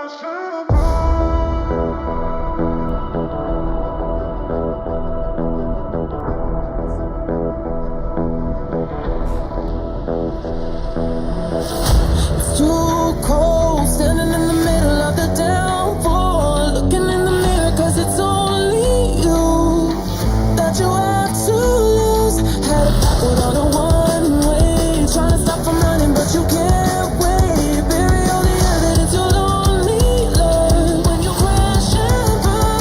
It's too cold, standing in the middle of the downpour, looking in the mirror, cause it's only you that you have to lose. Had it backward on a one-way, trying to stop from running, but you can't wait. Bury all the evidence you'll only learn when you crash and burn.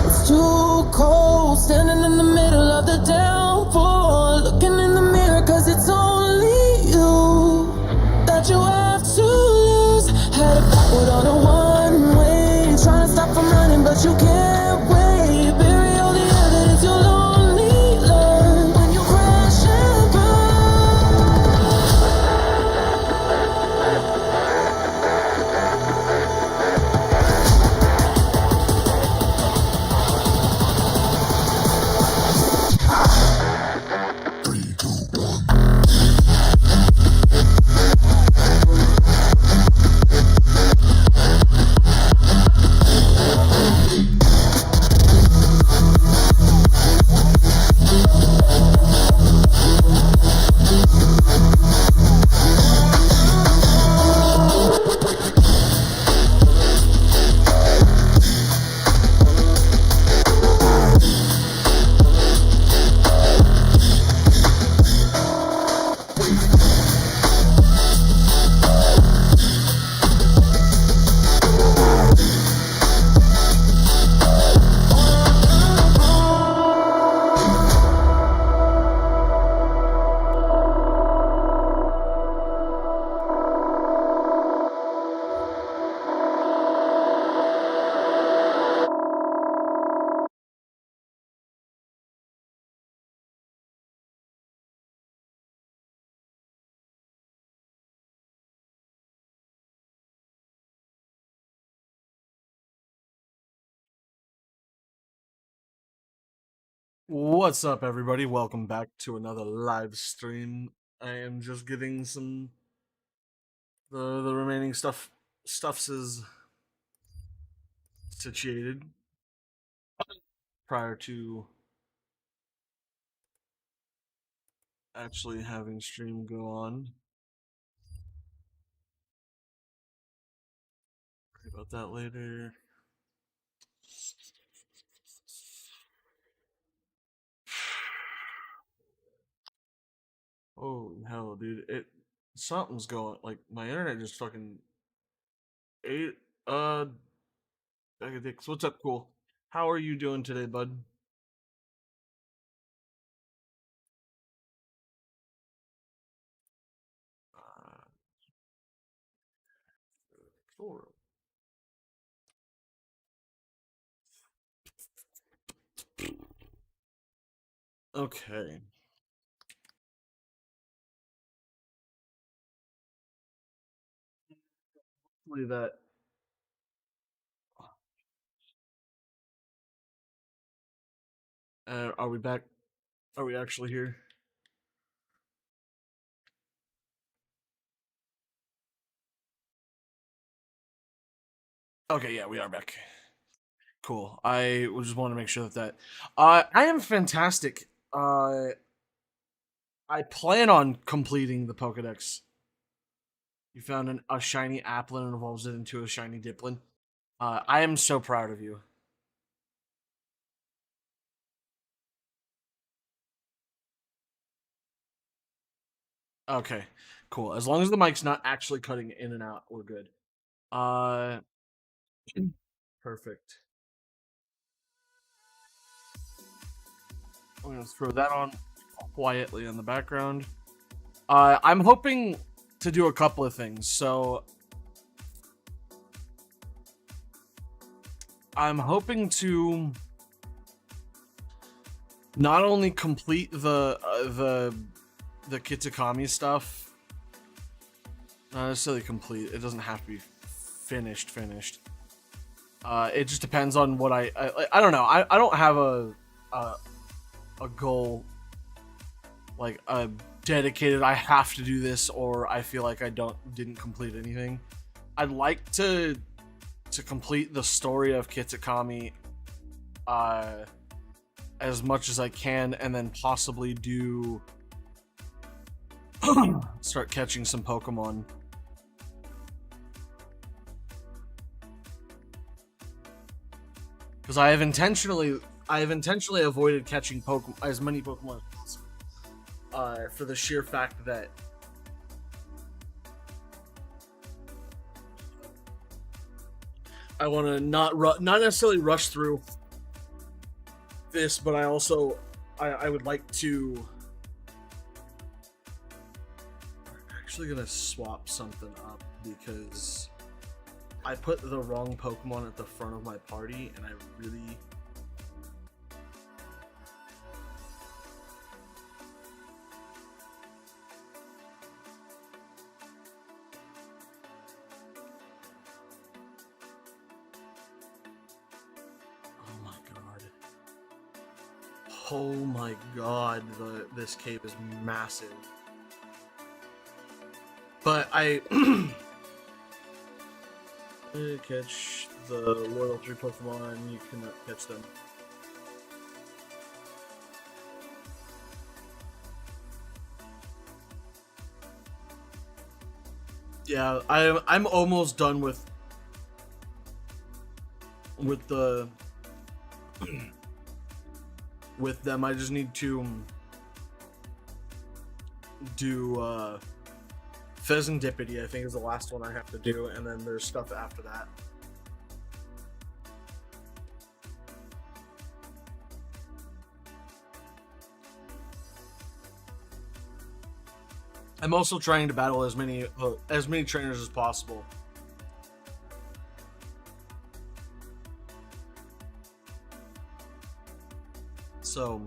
It's too cold, standing in the middle of the downpour, looking in the mirror, cause it's only you that you have to lose. Had it backward on a one-way, trying to stop from running, but you can't wait. Bury all the evidence you'll only learn when you crash and burn. What's up, everybody? Welcome back to another live stream. I am just getting the remaining stuffs is situated prior to actually having stream go on. Worry about that later. Oh hell, dude! Something's going, like my internet just fucking ate. Bag of dicks. What's up, cool? How are you doing today, bud? Uh, Floral. Okay. Hopefully that. Are we back? Are we actually here? Okay, yeah, we are back. Cool. I just want to make sure that. I am fantastic. I plan on completing the Pokedex. You found a shiny Applin and evolves it into a shiny Diplin. I am so proud of you. Okay, cool. As long as the mic's not actually cutting in and out, we're good. Uh, perfect. I'm gonna throw that on quietly in the background. I'm hoping to do a couple of things. So I'm hoping to not only complete the Kitakami stuff, not necessarily complete. It doesn't have to be finished. It just depends on what I don't know. I don't have a goal, like a dedicated I have to do this, or I feel like I didn't complete anything. I'd like to complete the story of Kitakami as much as I can, and then possibly do start catching some Pokemon. Because I have intentionally avoided catching as many Pokemon as possible, for the sheer fact that I want to not necessarily rush through this, but I also I would like to. I'm actually gonna swap something up because I put the wrong Pokemon at the front of my party, and I really. Oh my god, this cave is massive. But I catch the Loyal 3 Pokemon, you cannot catch them. Yeah, I'm almost done with the with them. I just need to do Pheasantipity, I think, is the last one I have to do, and then there's stuff after that. I'm also trying to battle as many trainers as possible. So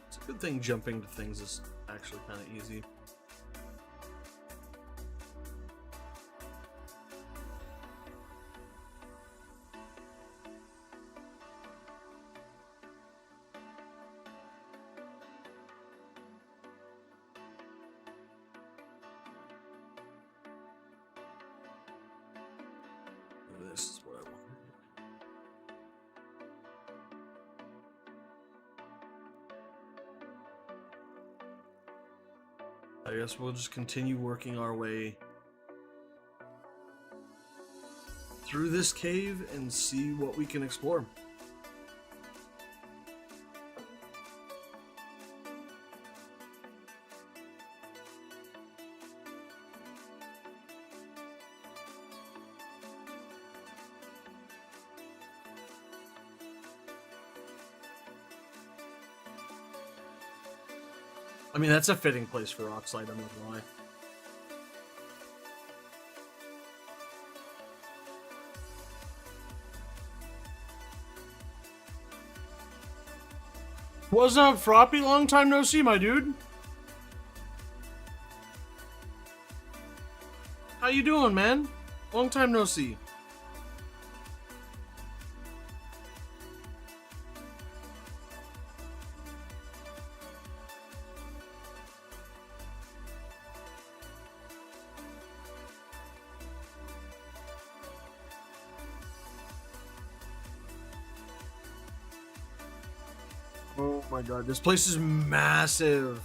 it's a good thing jumping to things is actually kind of easy. This is what I want. I guess we'll just continue working our way through this cave and see what we can explore. I mean, that's a fitting place for Rock Slide, I'm not gonna lie. What's up, Froppy? Long time no see, my dude. How you doing, man? Long time no see. Oh my god, this place is massive.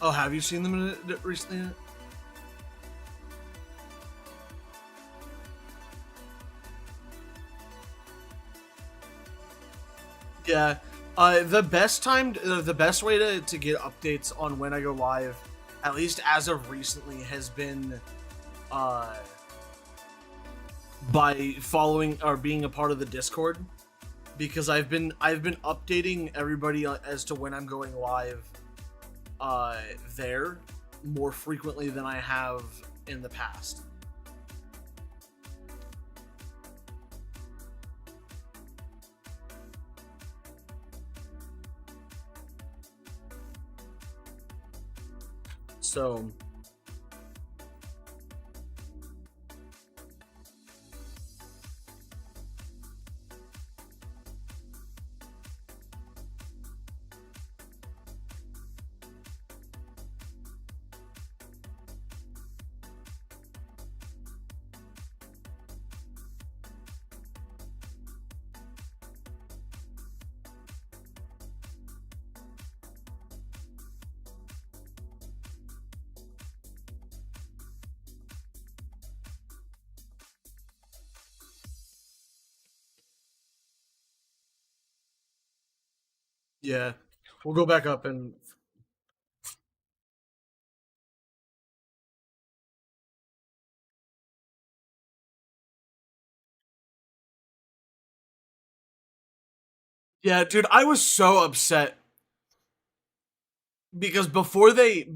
Oh, have you seen them recently? Yeah. The best way to get updates on when I go live, at least as of recently, has been uh, by following or being a part of the Discord, because I've been updating everybody as to when I'm going live there more frequently than I have in the past. So yeah, we'll go back up and yeah, dude, I was so upset because before they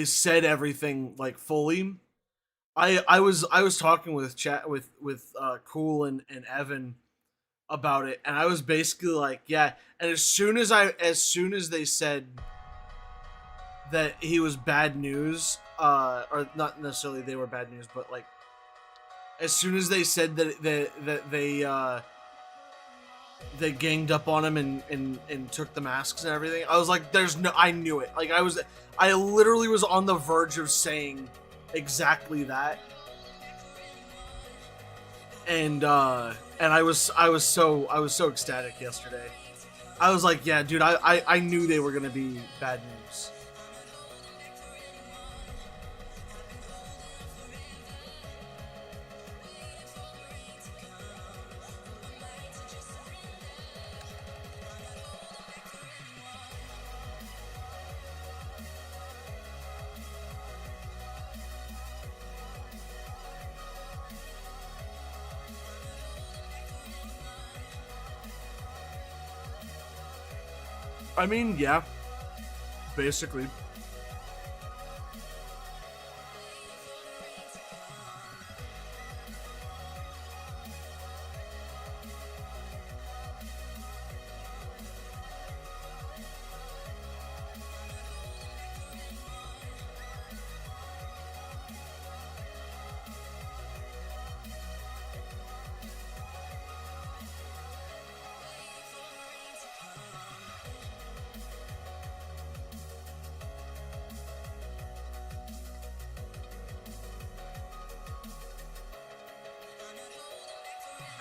said everything like fully. I was talking with chat with Cool and Evan about it, and I was basically like, yeah. And as soon as they said that he was bad news, or not necessarily they were bad news, but like as soon as they said that they ganged up on him and took the masks and everything, I was like, there's no, I knew it. Like I literally was on the verge of saying exactly that. And I was so ecstatic yesterday. I was like, yeah, dude, I knew they were gonna be bad news. I mean, yeah, basically.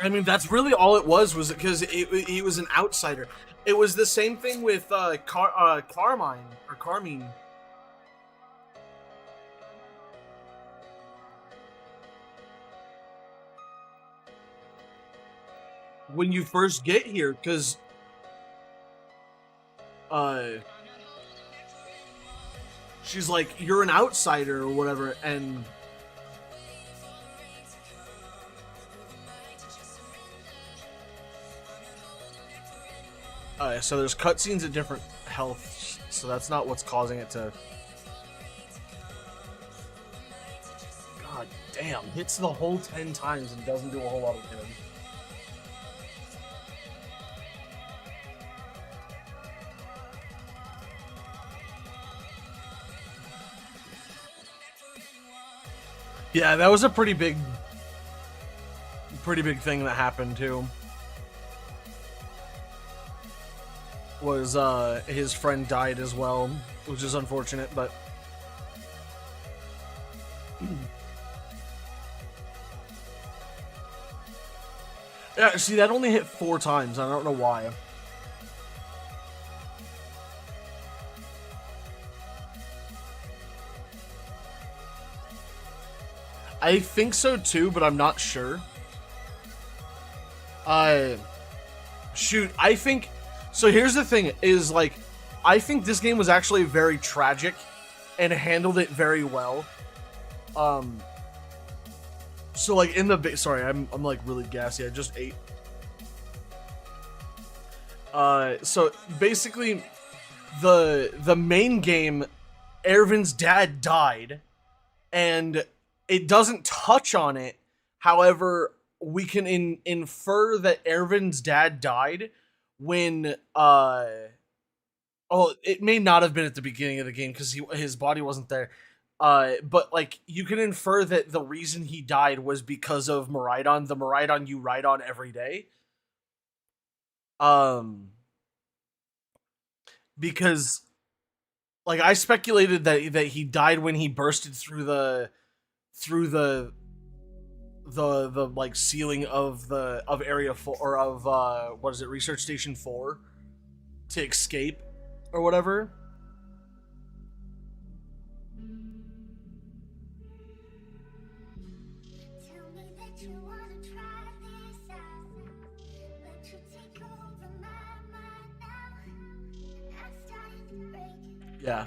I mean, that's really all it was because he was an outsider. It was the same thing with Carmine or Carmine. When you first get here, because uh, she's like, you're an outsider or whatever, and so there's cutscenes at different health, so that's not what's causing it to. God damn, hits the whole 10 times and doesn't do a whole lot of damage. Yeah, that was a pretty big thing that happened too. Was his friend died as well, which is unfortunate, but yeah, see, that only hit 4 times. I don't know why. I think so too, but I'm not sure. Uh, shoot, I think. So here's the thing: is like, I think this game was actually very tragic, and handled it very well. Um. So like in the sorry, I'm like really gassy. I just ate. So basically, the main game, Ervin's dad died, and it doesn't touch on it. However, we can infer that Ervin's dad died when oh, it may not have been at the beginning of the game because his body wasn't there. But like you can infer that the reason he died was because of Maridon, the Maridon you ride on every day. Um, because like I speculated that he died when he bursted through the like ceiling of the of area 4 or of what is it, research station 4 to escape or whatever. Yeah.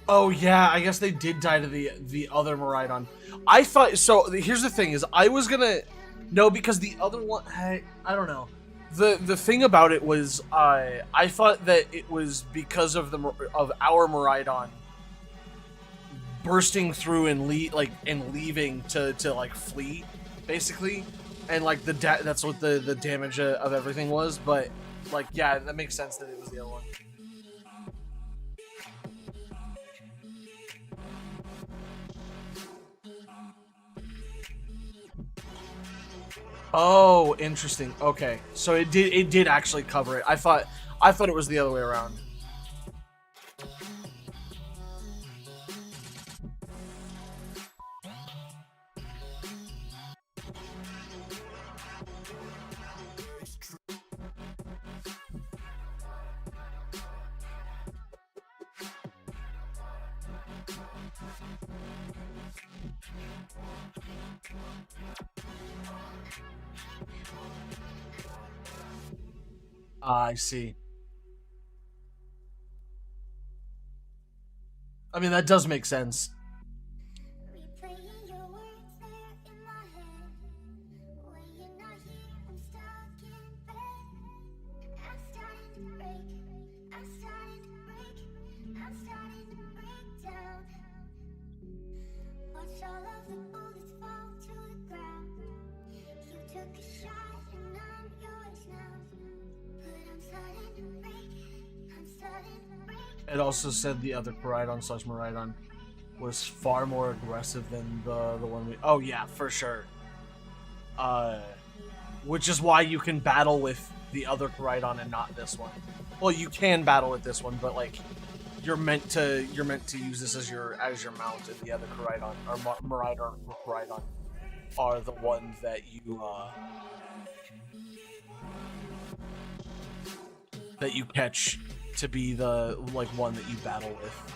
Oh yeah, I guess they did die to the other Maridon. I thought so. Here's the thing: is I was gonna no because the other one. I don't know. The thing about it was I thought that it was because of of our Maridon bursting through and leaving to like flee, basically, and like that's what the damage of everything was. But like yeah, that makes sense that it was the other one. Oh, interesting. Okay, so it did actually cover it. I thought it was the other way around. I see. I mean, that does make sense. It also said the other Koraidon slash Miraidon was far more aggressive than the one we. Oh yeah, for sure. Uh, which is why you can battle with the other Koraidon and not this one. Well, you can battle with this one, but like you're meant to use this as your mount, and the other Koraidon or Miraidon or Koraidon are the ones that you catch to be the like one that you battle with.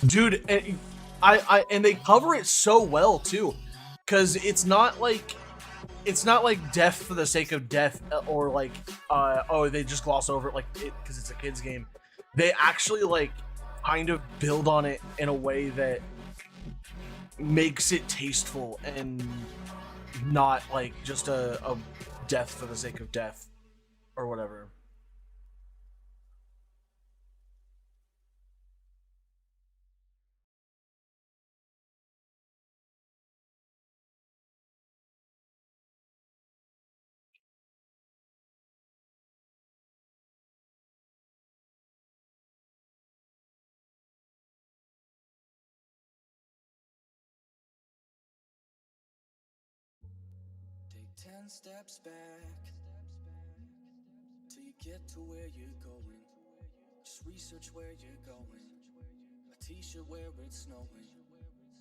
Dude, and they cover it so well too, because it's not like death for the sake of death, or like oh, they just gloss over it like it because it's a kids game. They actually like kind of build on it in a way that makes it tasteful and not like just a death for the sake of death or whatever. Take 10 steps back till you get to where you're going. Just research where you're going. A t-shirt where it's snowing.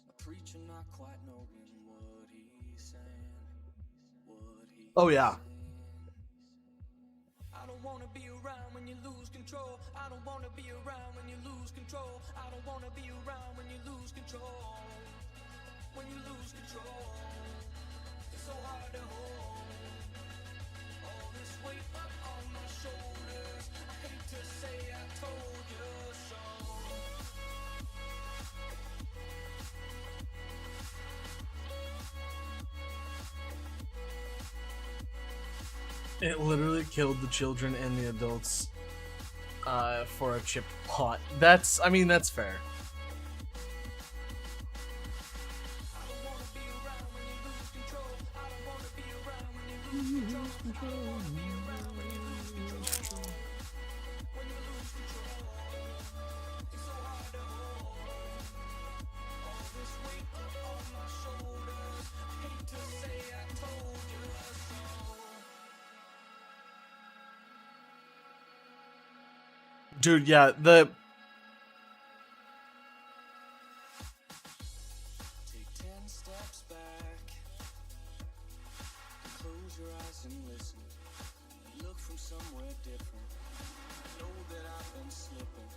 A preacher not quite knowing what he's Oh yeah. I don't wanna be around when you lose control. I don't wanna be around when you lose control. I don't wanna be around when you lose control. When you lose control, it's so hard to hold. All this weight up on my shoulders. I hate to say I told you so. It literally killed the children and the adults for a chipped pot. That's, I mean, that's fair. Dude, yeah, the Take 10 steps back. Close your eyes and listen. Look from somewhere different. Know that I've been slipping.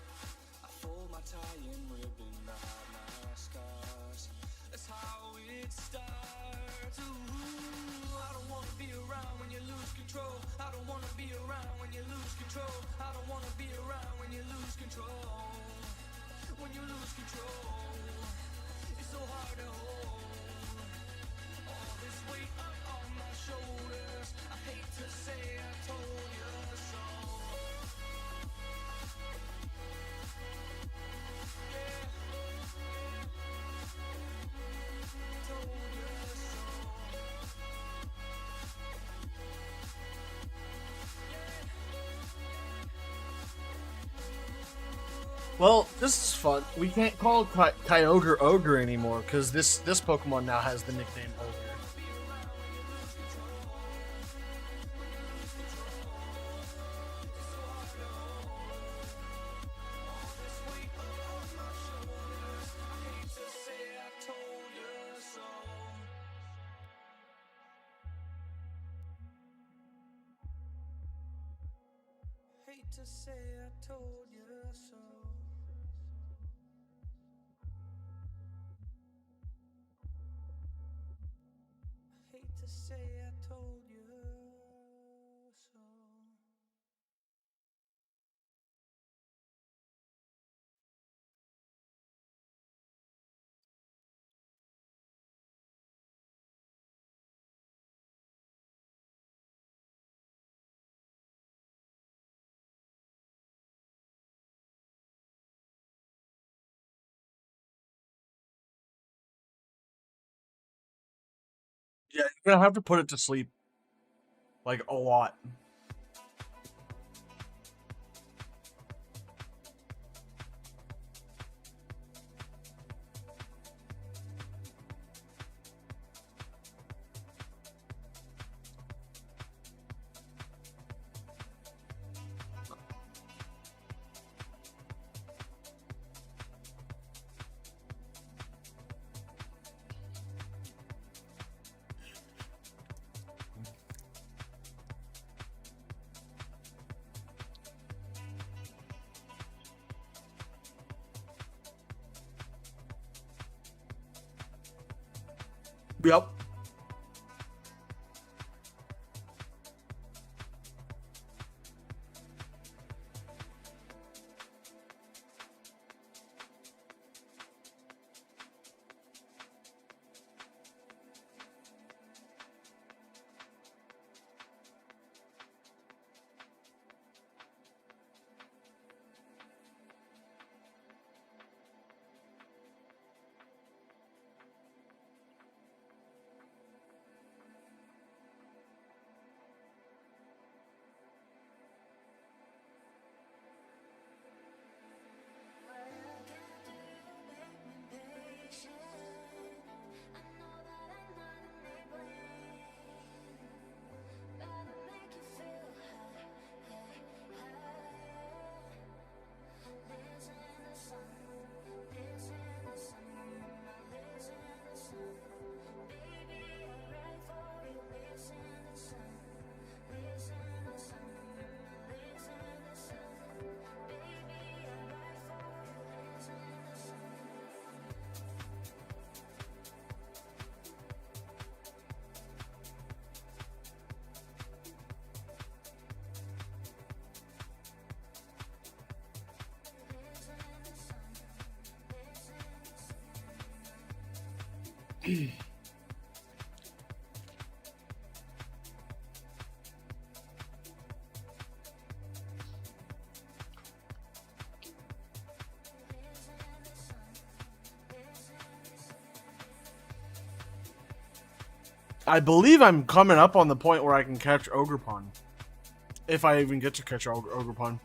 I fold my tie and ribbon behind my scars. That's how it starts. Ooh, I don't wanna be around when you lose control. I don't wanna be around when you lose control. I don't wanna be around when you lose control. When you lose control, it's so hard to hold. All this weight up on my shoulders. I hate to say I told you so. Yeah. Told you so. well, this is fun. We can't call Kyogre Ogre anymore because this Pokemon now has the nickname Ogre. Hate to say I told you so. Hate to say I told you so. Yeah, you're gonna have to put it to sleep, like a lot. Yep. I believe I'm coming up on the point where I can catch Ogerpon. If I even get to catch Ogerpon.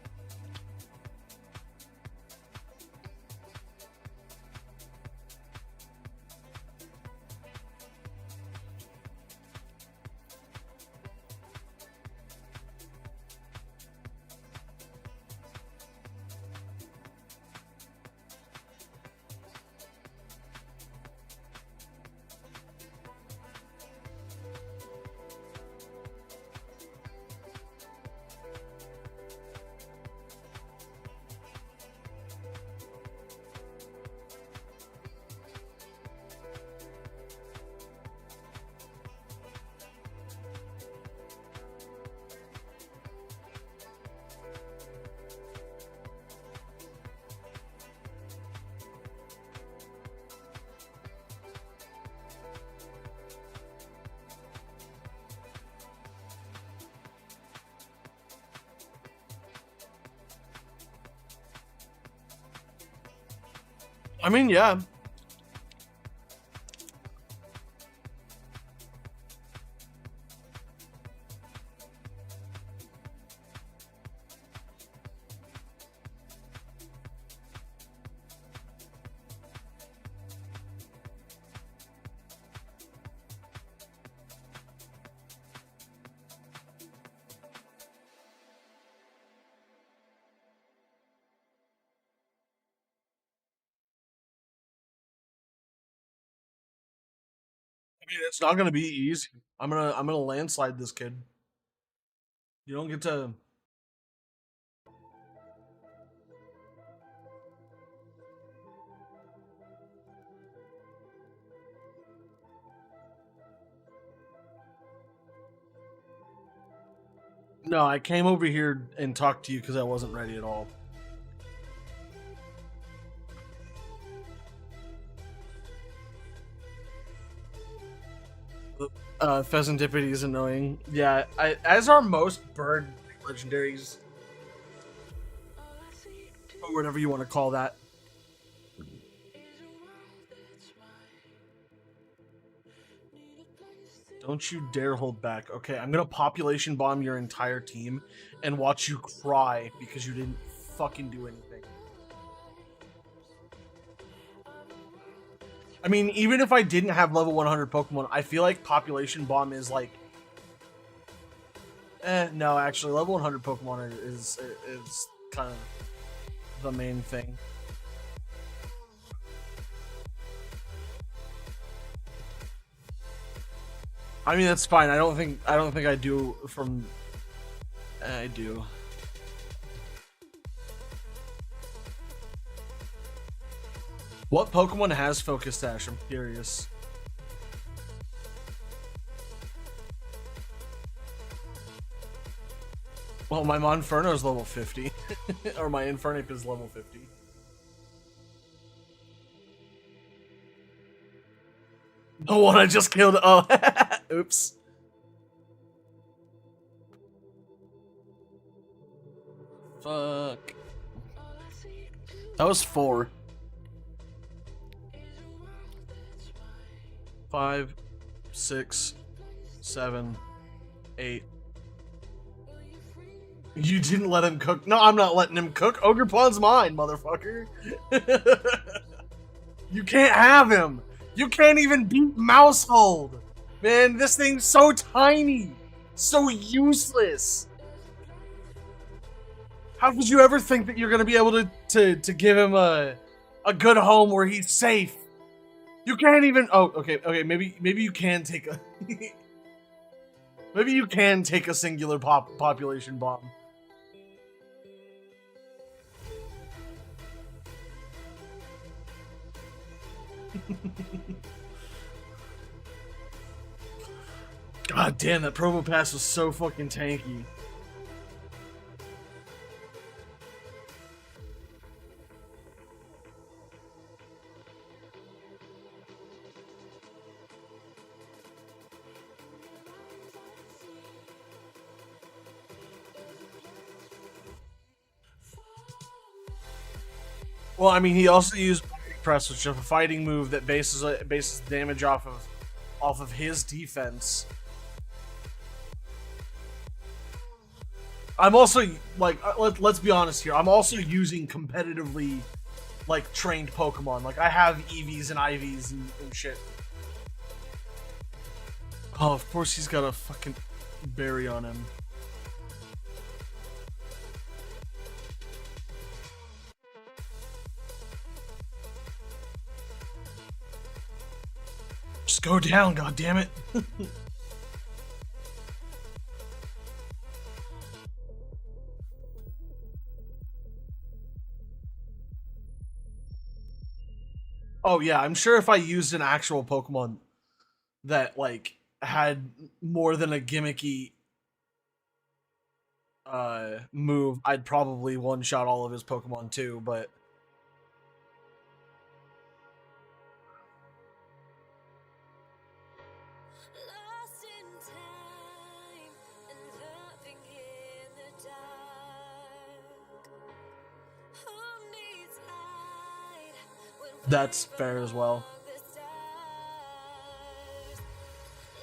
I mean, yeah. I mean, it's not gonna be easy. I'm gonna landslide this kid. You don't get to. No, I came over here and talked to you because I wasn't ready at all. Pheasantipity is annoying. Yeah, as are most bird legendaries, or whatever you want to call that. Don't you dare hold back. Okay, I'm gonna population bomb your entire team and watch you cry because you didn't fucking do anything. I mean, even if I didn't have level 100 Pokemon, I feel like population bomb is like... no, actually, level 100 Pokemon is kind of the main thing. I mean, that's fine. I don't think I do from... I do. What Pokemon has Focus Sash? I'm curious. Well, my Monferno is level 50. Or my Infernape is level 50. The one I just killed. Oh, oops. Fuck. That was 4. 5, 6, 7, 8. You didn't let him cook. No, I'm not letting him cook. Ogerpon's mine, motherfucker. You can't have him. You can't even beat Mousehold. Man, this thing's so tiny. So useless. How could you ever think that you're going to be able to give him a good home where he's safe? You can't even... Oh, okay, maybe you can take a... maybe you can take a singular population bomb. God damn, that promo pass was so fucking tanky. Well, I mean, he also used Body Press, which is a fighting move that bases damage off of his defense. I'm also like let's be honest here. I'm also using competitively like trained Pokemon. Like I have EVs and IVs and shit. Oh, of course he's got a fucking berry on him. Just go down, god damn it. Oh yeah, I'm sure if I used an actual Pokemon that like had more than a gimmicky move, I'd probably one shot all of his Pokemon too, but Lost in time and loving in the dark. Who needs light when that's we're fair as well. among the stars?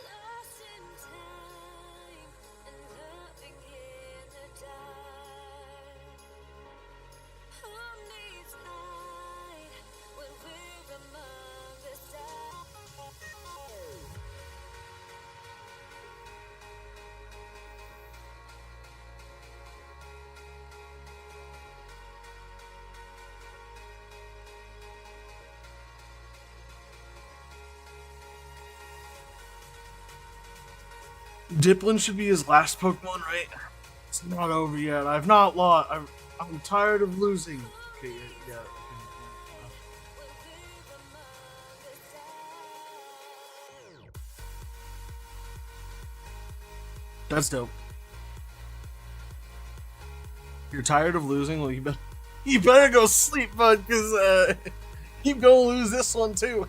Lost in time and loving in the dark. Who needs light when we're among the stars? Diplin should be his last Pokemon, right? It's not over yet. I've not lost. I'm tired of losing. Okay, yeah. Okay, yeah. That's dope. You're tired of losing? Well, you better go sleep, bud, because you gonna lose this one too.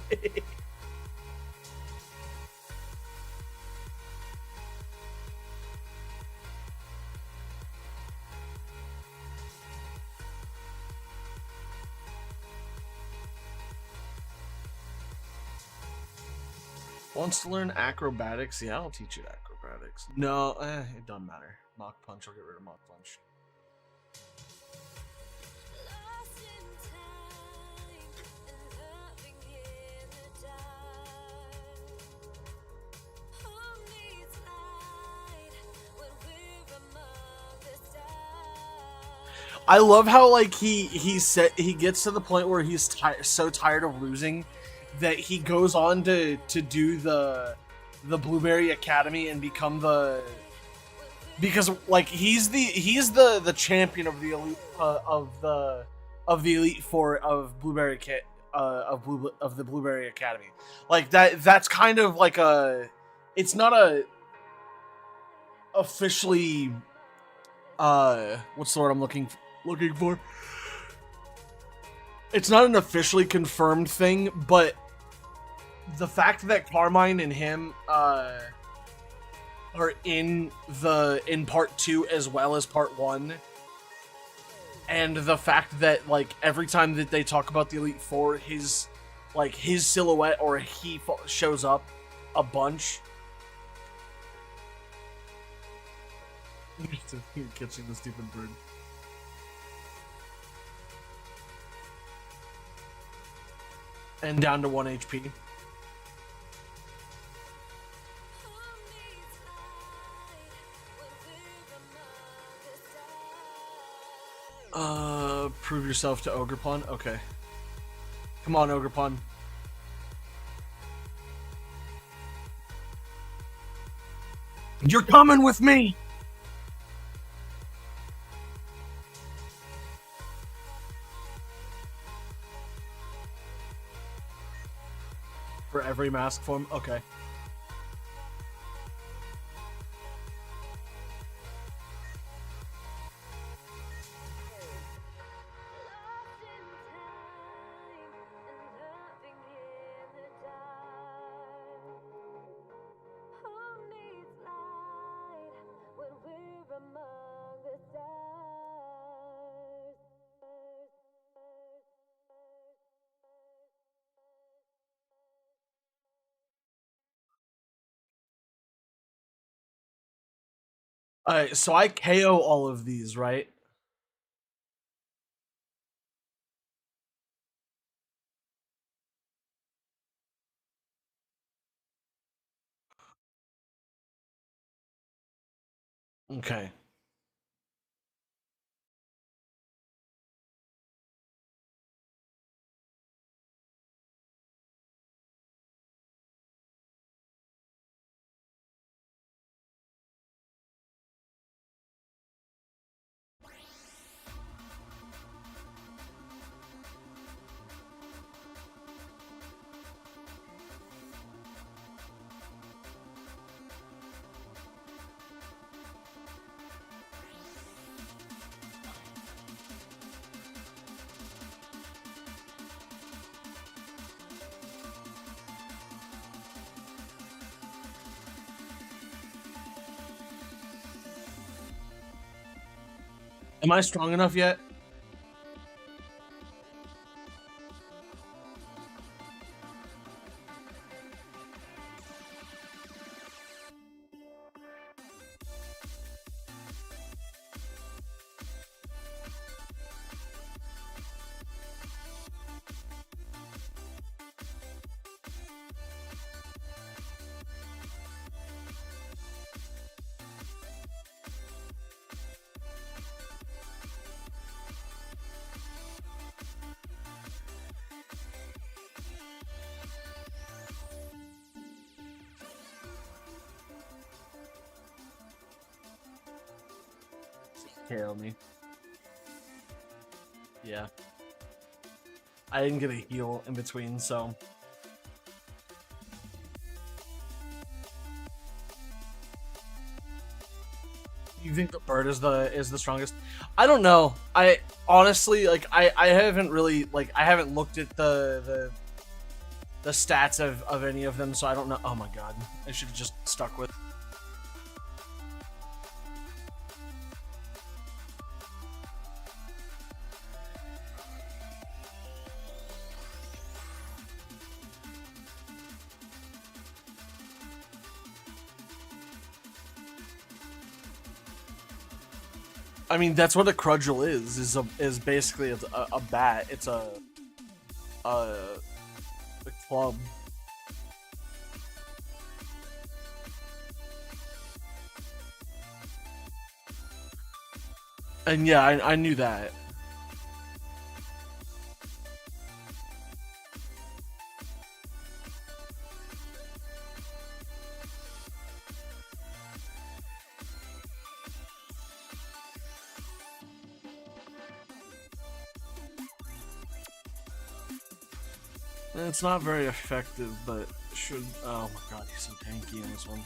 Wants to learn acrobatics? Yeah, I'll teach you acrobatics. No, it doesn't matter. Mach Punch, I'll get rid of Mach Punch. Lost in time and loving in the dark. Who needs light when we're among the stars? I love how like he gets to the point where he's so tired of losing that he goes on to do the Blueberry Academy and become the, because like he's the champion of the elite of the Elite Four of Blueberry of the Blueberry Academy. Like that's kind of like a, it's not a officially what's the word I'm looking for? It's not an officially confirmed thing, but the fact that Carmine and him are in part 2 as well as part 1, and the fact that like every time that they talk about the Elite Four, his silhouette or he shows up a bunch. You're catching the stupid bird. And down to 1 HP. Prove yourself to Ogerpon? Okay. Come on, Ogerpon. You're coming with me! For every mask form? Okay. Alright, so I KO all of these, right? Okay. Am I strong enough yet? KO me. Yeah. I didn't get a heal in between, so. You think the bird is the strongest? I don't know. I honestly like I haven't really like I haven't looked at the stats of any of them, so I don't know. Oh my god. I should have just stuck with. I mean, that's what a crudgel is basically a bat. It's a club. And yeah, I knew that. It's not very effective, but should. Oh my god, he's so tanky in this one.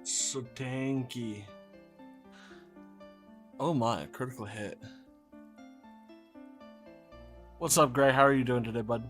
So tanky. Oh my, critical hit. What's up, Gray? How are you doing today, bud?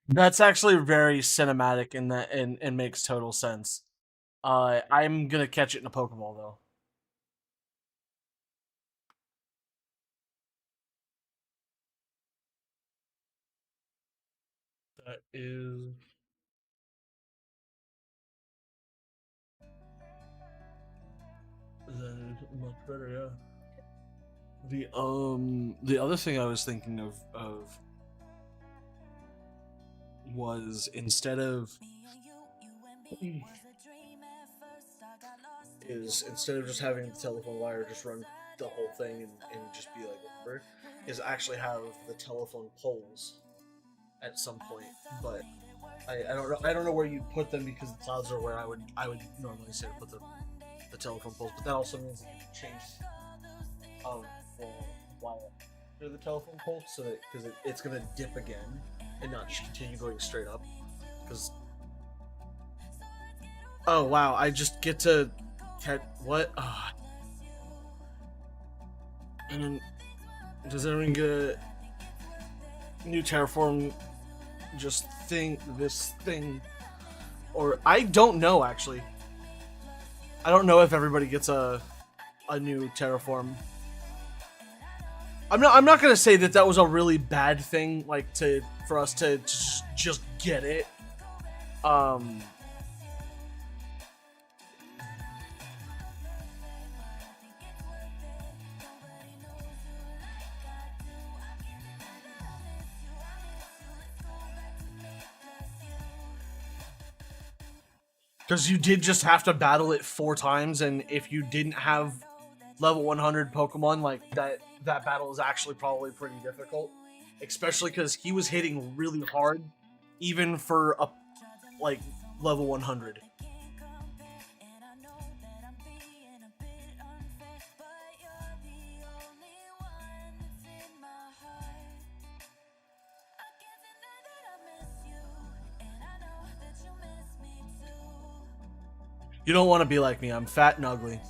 That's actually very cinematic and that and makes total sense. I'm gonna catch it in a Pokeball though. That is much better, yeah. The other thing I was thinking of was instead of is instead of just having the telephone wire just run the whole thing and just be like whatever, is actually have the telephone poles at some point. But I don't know where you put them because the clouds are where I would normally say to put the telephone poles. But that also means that you can change the wire to the telephone pole so that because it's gonna dip again and not just continue going straight up. Because oh wow, I just get to what? And then does everyone get a new terraform? Just this thing, or I don't know actually. I don't know if everybody gets a new terraform. I'm not gonna say that was a really bad thing, like for us to just get it. Because you did just have to battle it 4 times, and if you didn't have level 100 Pokemon, like that battle is actually probably pretty difficult. Especially because he was hitting really hard, even for a like level 100. You don't want to be like me. I'm fat and ugly.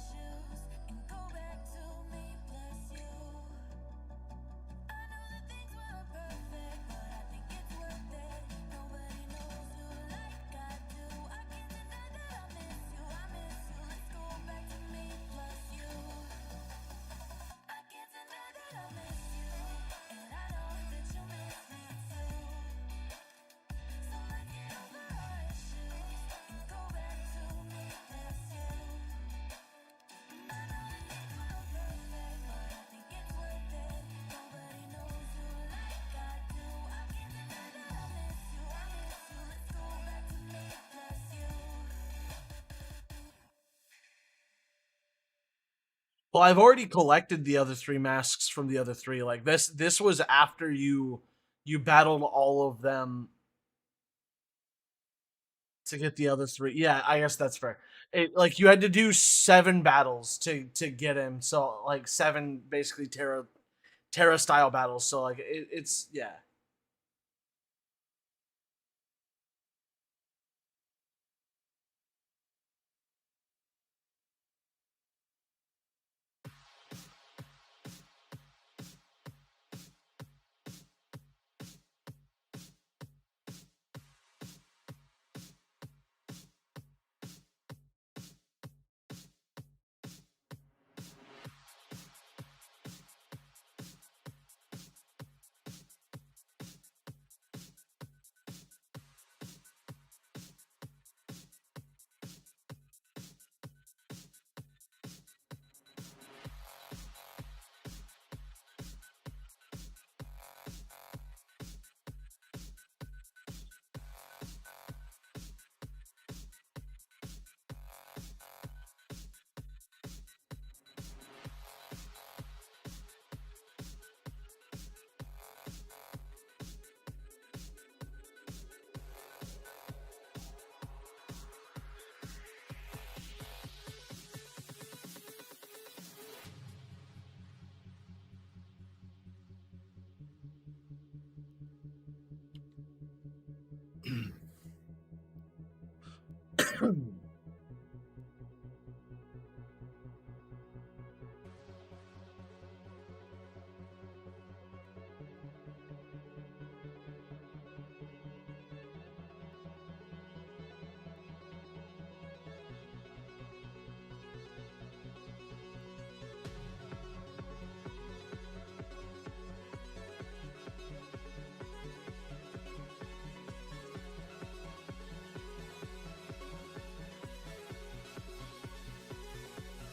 Well, I've already collected the other 3 masks from the other 3. Like this was after you battled all of them to get the other 3. Yeah, I guess that's fair. Like you had to do 7 battles to get him. So like 7 basically Terra style battles. So like it's yeah.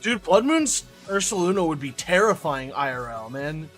Dude, Blood Moon's Ursaluna would be terrifying IRL, man.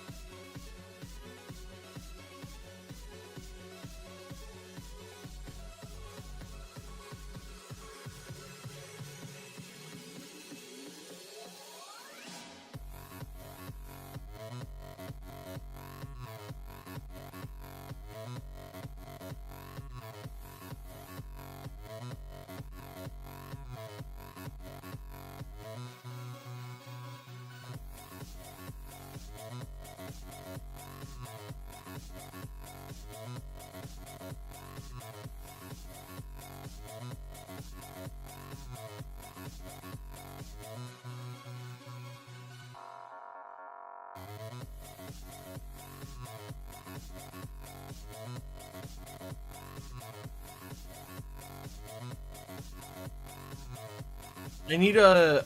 I need an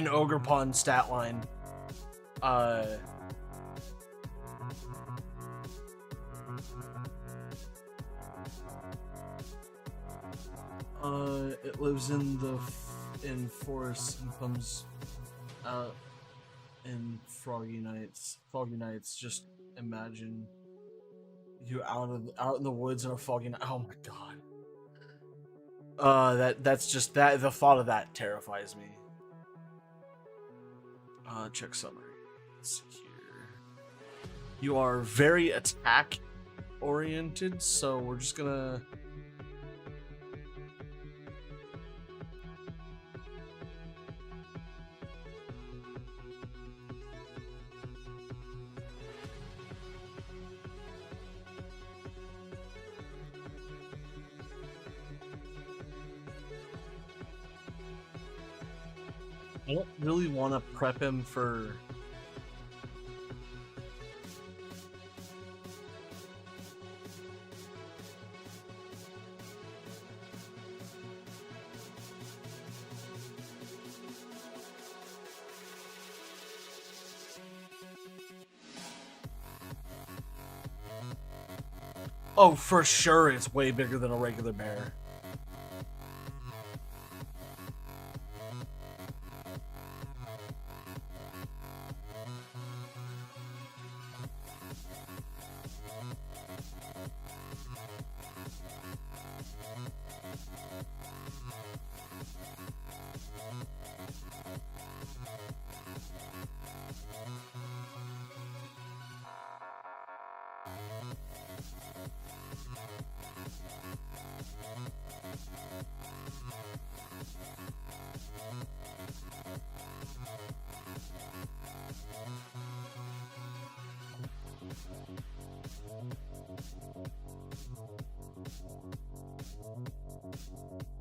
Ogre stat line. Uh, it lives in in forests and comes out in froggy nights. Foggy nights. Just imagine you out in the woods in a foggy night. Oh my god. That's just that. The thought of that terrifies me. Check summary. Let's see here. You are very attack oriented, so we're just gonna. I don't really want to prep him for. Oh, for sure, it's way bigger than a regular bear.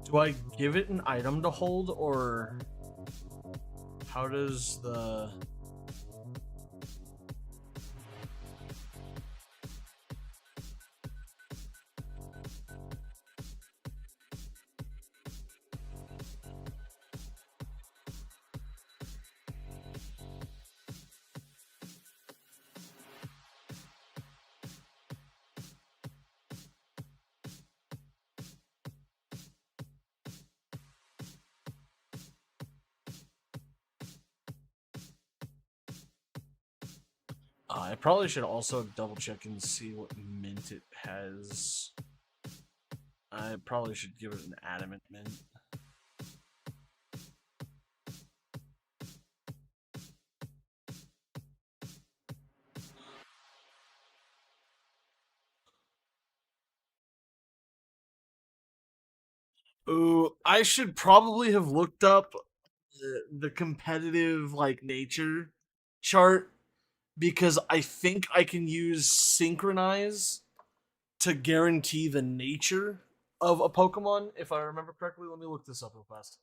Do I give it an item to hold, or how does the... I probably should also double check and see what mint it has. I probably should give it an adamant mint. Ooh, I should probably have looked up the competitive like nature chart, because I think I can use synchronize to guarantee the nature of a Pokemon, if I remember correctly. Let me look this up real fast.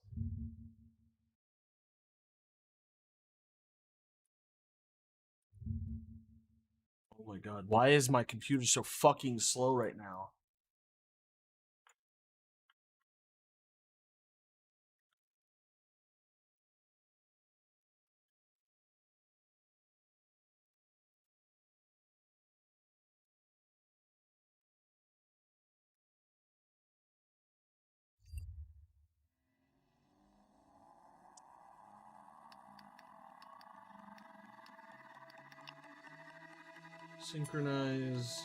Oh my god, why is my computer so fucking slow right now? Synchronize.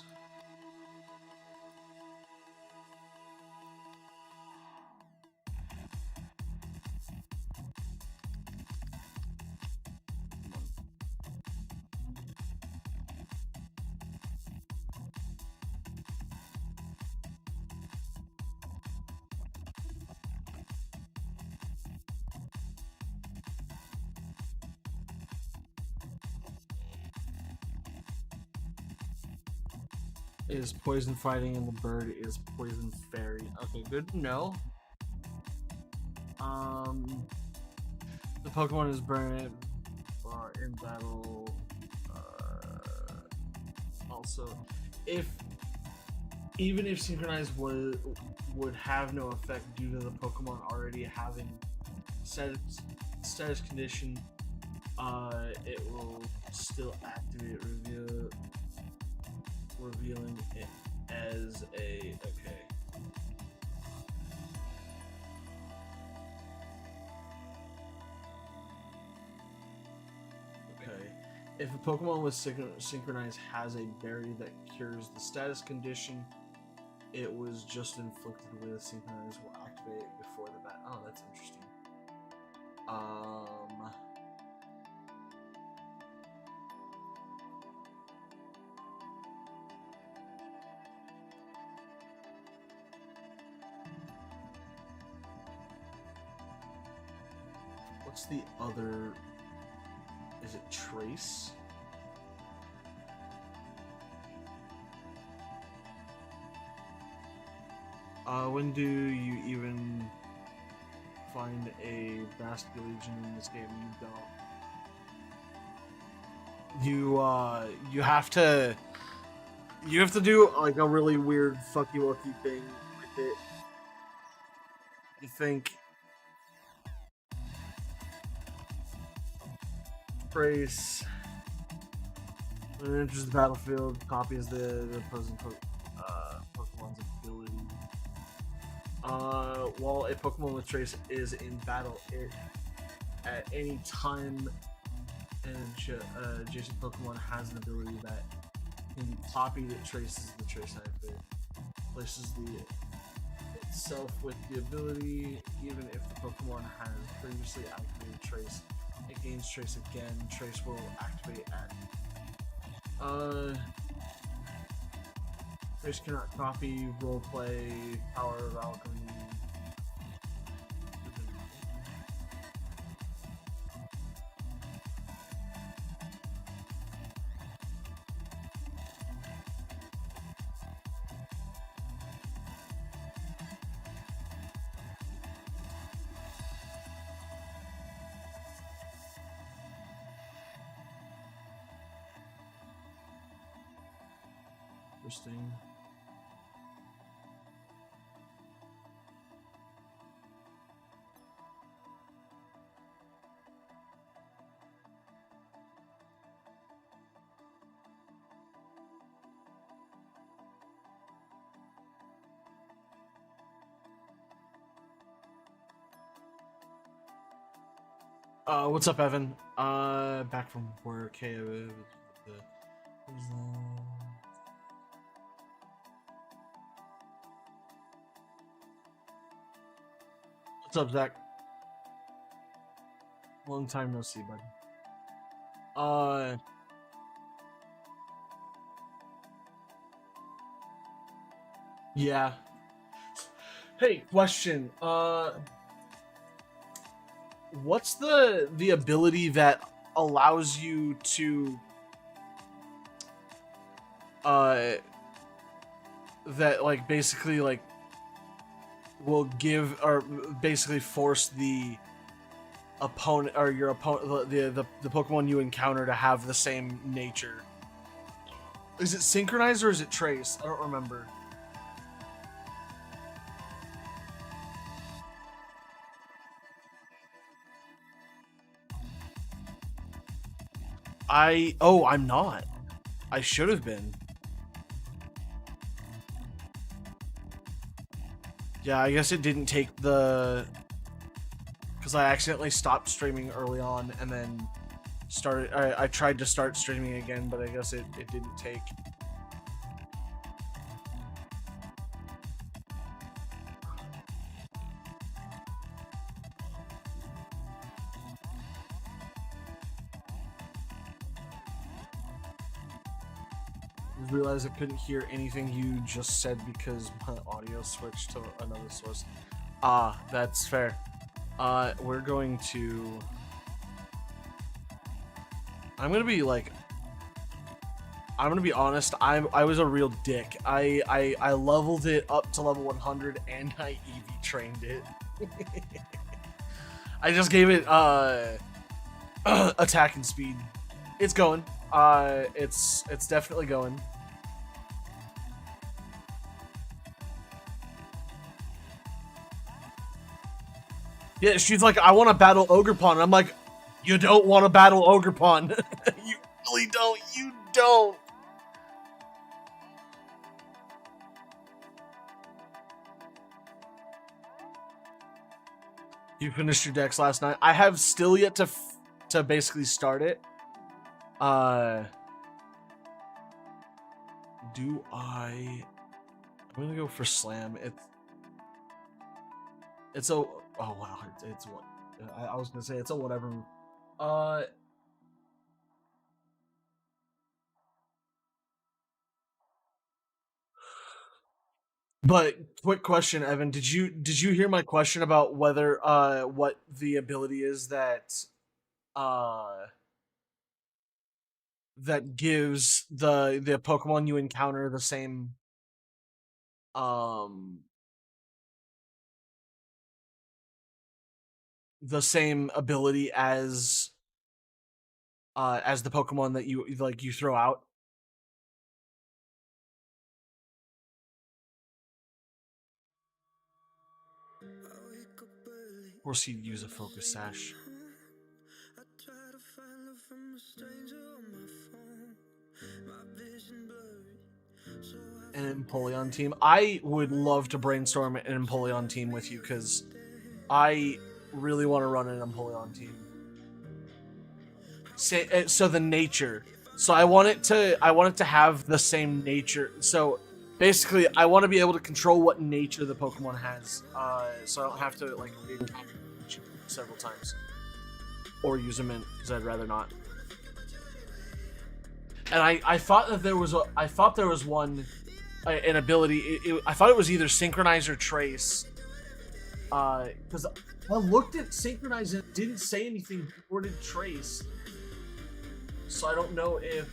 Is poison fighting and the bird is poison fairy. Okay, good to know. The Pokemon is burned in battle. Also, if even if synchronized would have no effect due to the Pokemon already having status condition, it will still activate revealing it as a okay. Okay. If a Pokemon with synchronized has a berry that cures the status condition it was just inflicted with, synchronized will activate before the bat. Oh, that's interesting. What's the other? Is it Trace? When do you even find a Basket Legion in this game? You don't. You have to do like a really weird fucky wucky thing with it. You think Trace when it enters the battlefield copies the opposing Pokemon's ability. While a Pokemon with Trace is in battle, it at any time an adjacent Pokemon has an ability that can be copied. It traces the Trace type. It places itself with the ability, even if the Pokemon has previously activated Trace. It gains Trace again. Trace will activate at. Trace cannot copy, roleplay, power of alchemy. Interesting. What's up, Evan? Back from work. Hey, what's up, Zach? Long time no see, bud. Yeah. Hey, question. What's the ability that allows you to that like basically like will give or basically force the opponent or your opponent the Pokemon you encounter to have the same nature? Is it synchronized or is it Trace? I don't remember. I'm not. I should have been. Yeah, I guess it didn't take the... Because I accidentally stopped streaming early on and then started... I tried to start streaming again, but I guess it didn't take. Realized I couldn't hear anything you just said because my audio switched to another source. That's fair. We're going to... I'm gonna be honest, I was a real dick. I leveled it up to level 100 and I EV trained it. I just gave it attack and speed. It's going. It's definitely going. Yeah, she's like, I want to battle Ogerpon. And I'm like, you don't want to battle Ogerpon. You really don't. You don't. You finished your decks last night. I have still yet to basically start it. Do I? I'm gonna go for Slam. It's a. Oh wow, it's what? I was gonna say it's a whatever. Uh. But quick question, Evan, did you hear my question about whether what the ability is uh that gives the Pokemon you encounter um the same ability as the Pokemon that you throw out? Of course he'd use a Focus Sash. An Empoleon team. I would love to brainstorm an Empoleon team with you because I really want to run an Empoleon team. So the nature. So I want it to have the same nature. So basically, I want to be able to control what nature the Pokemon has. So I don't have to like several times or use them in because I'd rather not. And I thought that there was one an ability. I thought it was either Synchronize or Trace. Because I looked at Synchronize and it didn't say anything, or did Trace. So I don't know if.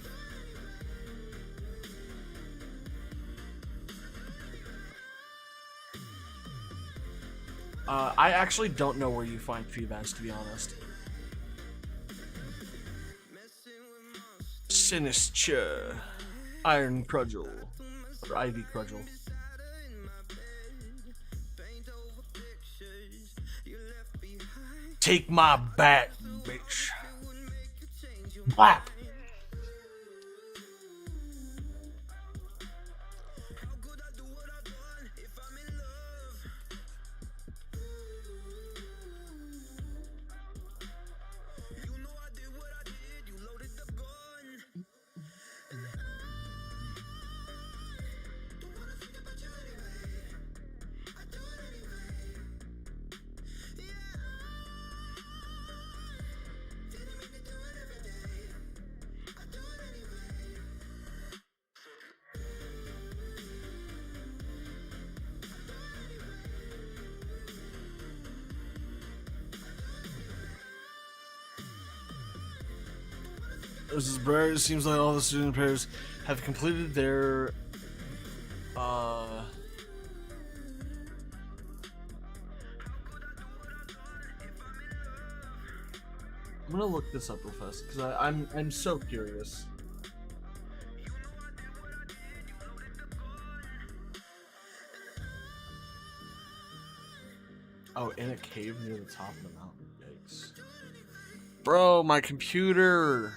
I actually don't know where you find Feebas, to be honest. Sinistra, Iron Crudgel, or Ivy Crudgel. Take my bat, bitch. Whap. This is rare. It seems like all the student pairs have completed their I'm gonna look this up real fast because I'm so curious. Oh, in a cave near the top of the mountain. Yikes. Bro, my computer.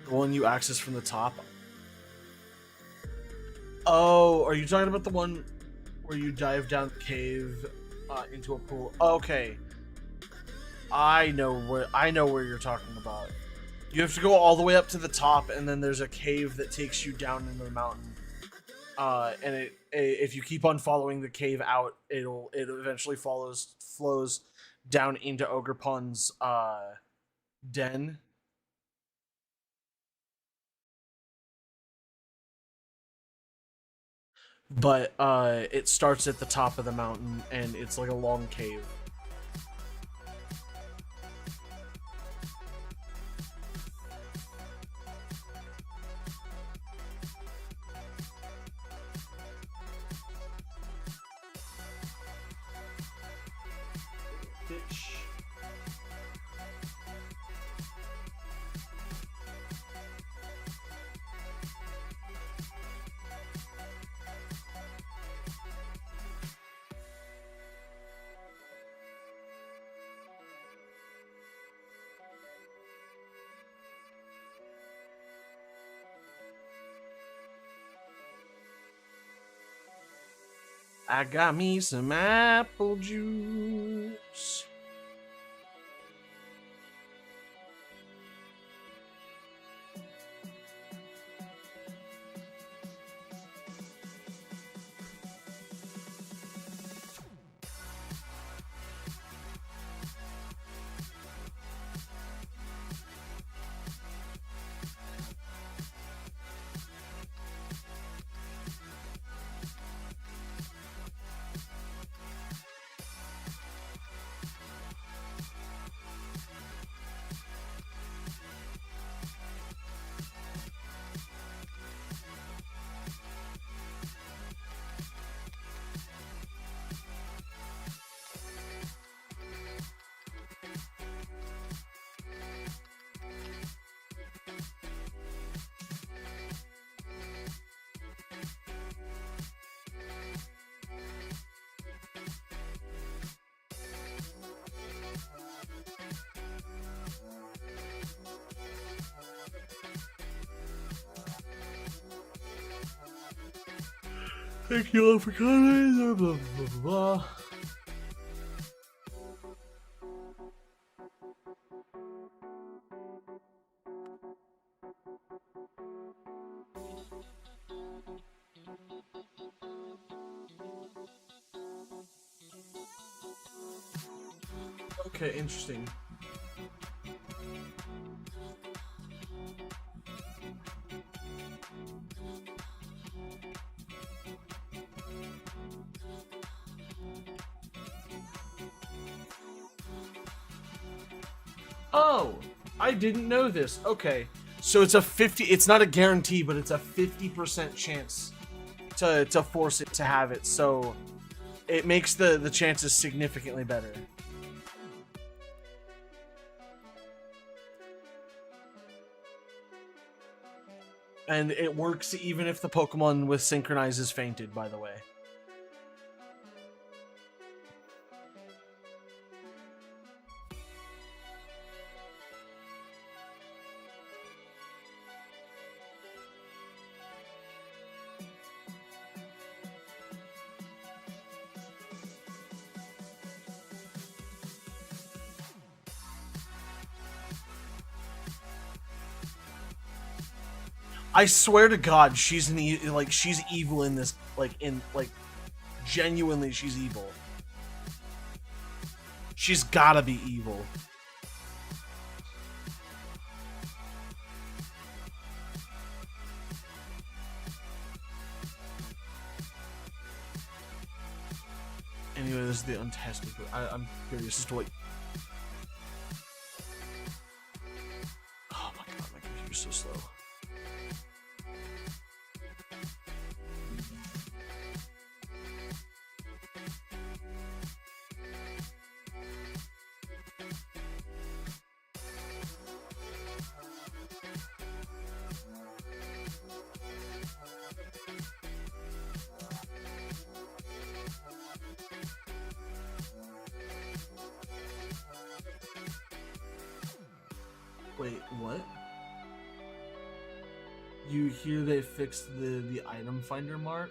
The one you access from the top. Oh, are you talking about the one where you dive down the cave into a pool? Okay, I know where you're talking about. You have to go all the way up to the top, and then there's a cave that takes you down into the mountain. And if you keep on following the cave out, it eventually flows down into Ogerpon's den. But it starts at the top of the mountain, and it's like a long cave. Bitch. I got me some apple juice. Thank you all for coming. Blah, blah, blah, blah. Okay, interesting. Oh, I didn't know this. Okay. So it's a 50, it's not a guarantee, but it's a 50% chance to force it to have it. So it makes the chances significantly better. And it works even if the Pokemon with Synchronize is fainted, by the way. I swear to God, she's she's evil in this, genuinely, she's evil. She's gotta be evil. Anyway, this is the untested. I'm curious as to what. Oh my God, my computer's so slow. Wait, what? You hear they fixed the item finder mark?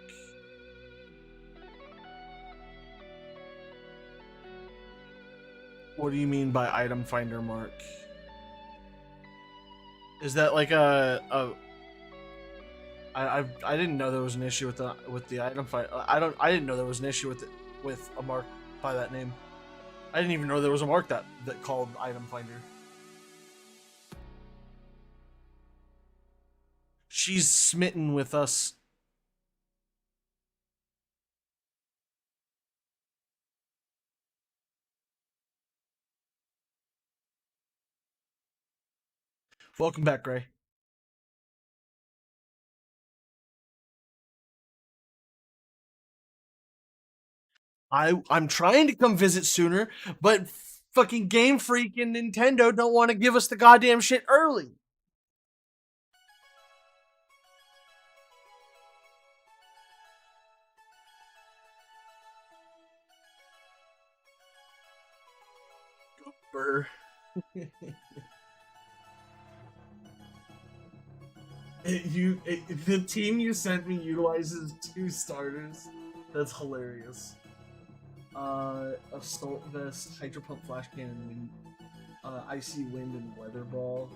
What do you mean by item finder mark? Is that like I didn't know there was an issue with the item finder. I didn't know there was an issue with a mark by that name. I didn't even know there was a mark that called item finder. She's smitten with us. Welcome back, Gray. I'm trying to come visit sooner, but fucking Game Freak and Nintendo don't want to give us the goddamn shit early. Burr. The team you sent me utilizes 2 starters. That's hilarious. Assault vest, hydro pump, flash cannon, wind, icy wind, and weather ball.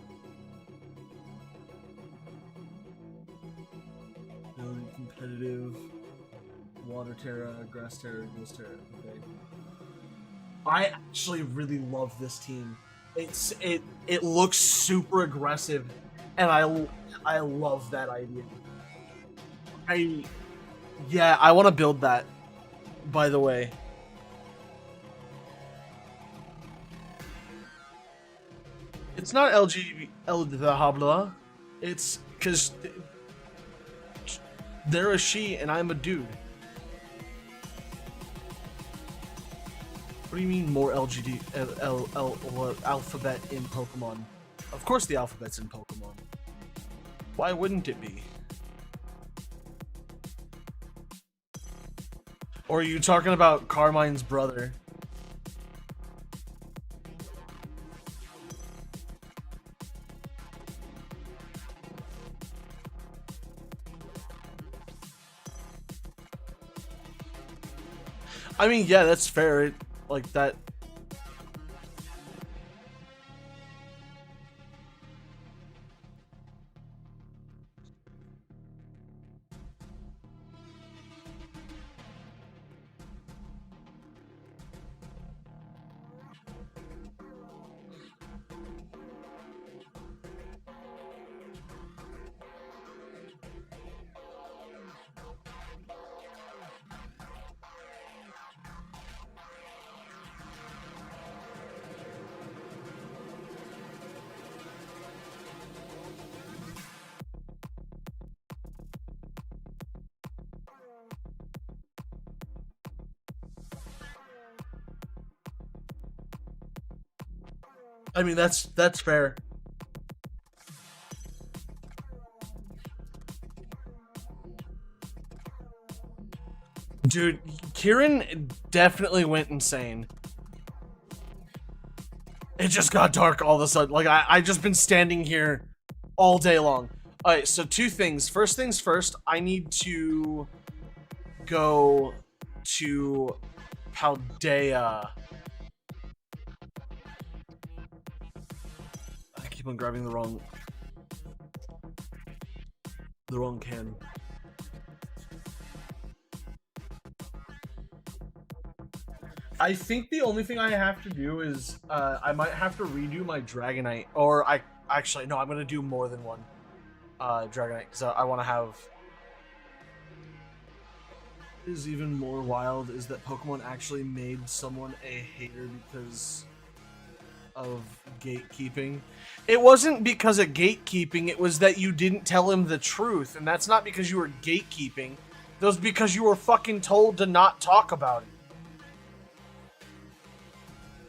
Competitive. Water Terra, Grass Terra, Ghost Terra. Okay. I actually really love this team. It looks super aggressive, and I love that idea. I want to build that. By the way, it's not LGBT. It's because they're a she and I'm a dude. What do you mean more alphabet in Pokemon? Of course the alphabet's in Pokemon. Why wouldn't it be? Or are you talking about Carmine's brother? I mean, yeah, that's fair. Like that. I mean, that's fair. Dude, Kieran definitely went insane. It just got dark all of a sudden. Like, I just been standing here all day long. Alright, so two things. First things first, I need to go to Paldea. I keep on grabbing the wrong can. I think the only thing I have to do is I might have to redo my Dragonite, or I'm gonna do more than one Dragonite because I want to have. Is even more wild is that Pokemon actually made someone a hater because of gatekeeping. It wasn't because of gatekeeping, it was that you didn't tell him the truth, and that's not because you were gatekeeping. That was because you were fucking told to not talk about it.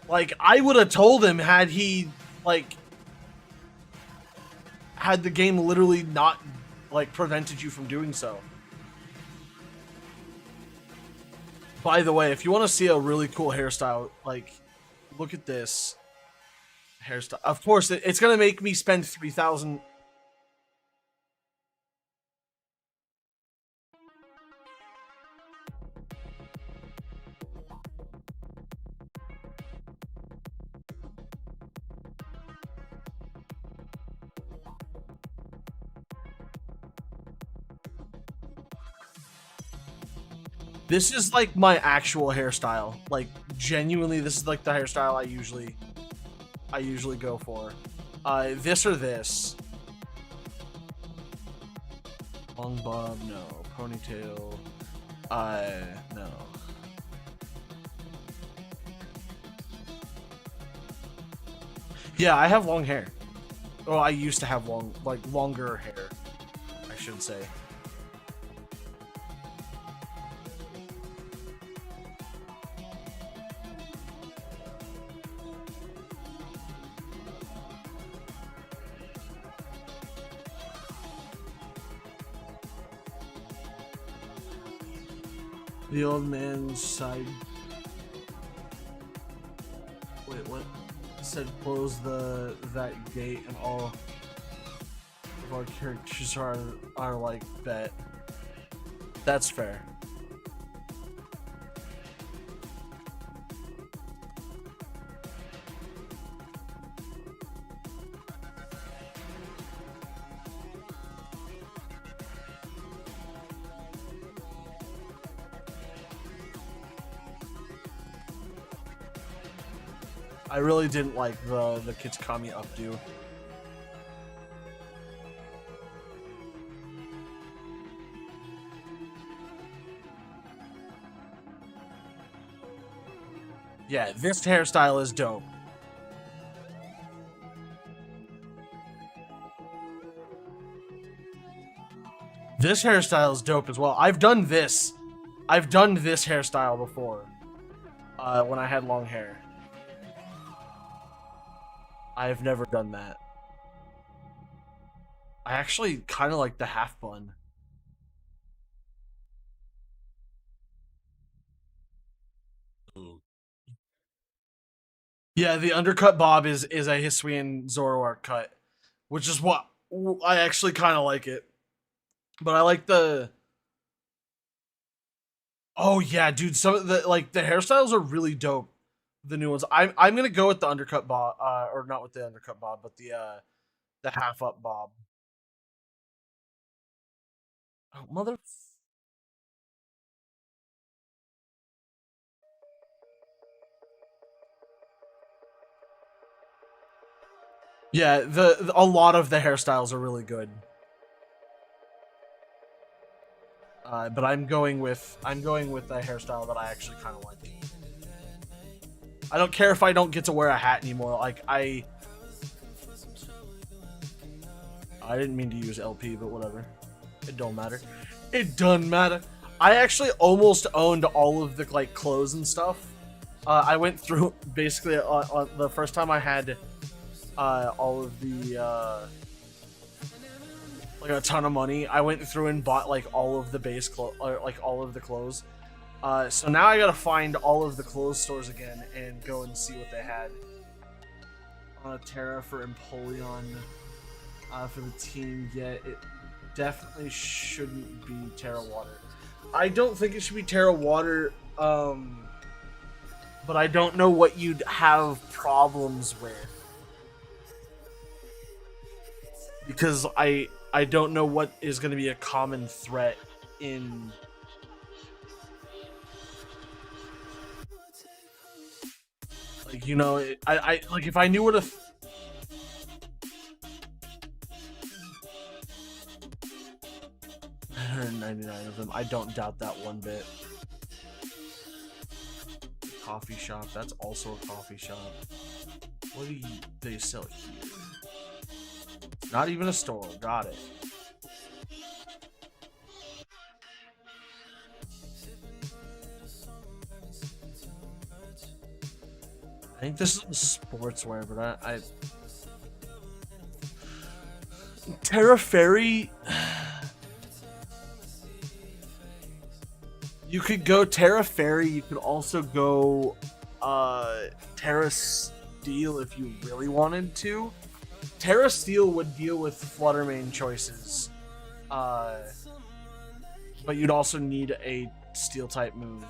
Like, I would have told him had he, like, had the game literally not, like, prevented you from doing so. By the way, if you want to see a really cool hairstyle, like, look at this hairstyle. Of course, it's going to make me spend 3,000... This is like my actual hairstyle. Like, genuinely, this is like the hairstyle I usually go for. This or this. Long bob, no. Ponytail, no. Yeah, I have long hair. Oh, I used to have longer hair, I should say. The old man's side. Wait, what? Said close that gate and all of our characters are like bet. That's fair. I really didn't like the Kitakami updo. Yeah, this hairstyle is dope. This hairstyle is dope as well. I've done this. I've done this hairstyle before. When I had long hair. I have never done that. I actually kind of like the half bun. Yeah, the undercut bob is a Hisuian Zoroark cut, which is what I actually kind of like it. But I like the oh yeah, dude. Some of the like the hairstyles are really dope. The new ones. I'm gonna go with the undercut bob, or not with the undercut bob, but the half up bob. Oh, mother. Yeah, a lot of the hairstyles are really good. But I'm going with the hairstyle that I actually kind of like. I don't care if I don't get to wear a hat anymore. Like I didn't mean to use LP, but whatever. It don't matter. It doesn't matter. I actually almost owned all of the like clothes and stuff. I went through basically on the first time I had all of the like a ton of money. I went through and bought like all of the base clothes, like all of the clothes. So now I gotta find all of the clothes stores again and go and see what they had. Terra for Empoleon for the team, yet it definitely shouldn't be Terra Water. I don't think it should be Terra Water, but I don't know what you'd have problems with. Because I don't know what is going to be a common threat in like I like if I knew what a 199 of them. I don't doubt that one bit. Coffee shop. That's also a coffee shop. What do they sell here? Not even a store. Got it. I think this is sportswear, but I Terra Fairy. You could go Terra Fairy. You could also go Terra Steel if you really wanted to. Terra Steel would deal with Flutter Mane choices, but you'd also need a Steel type move.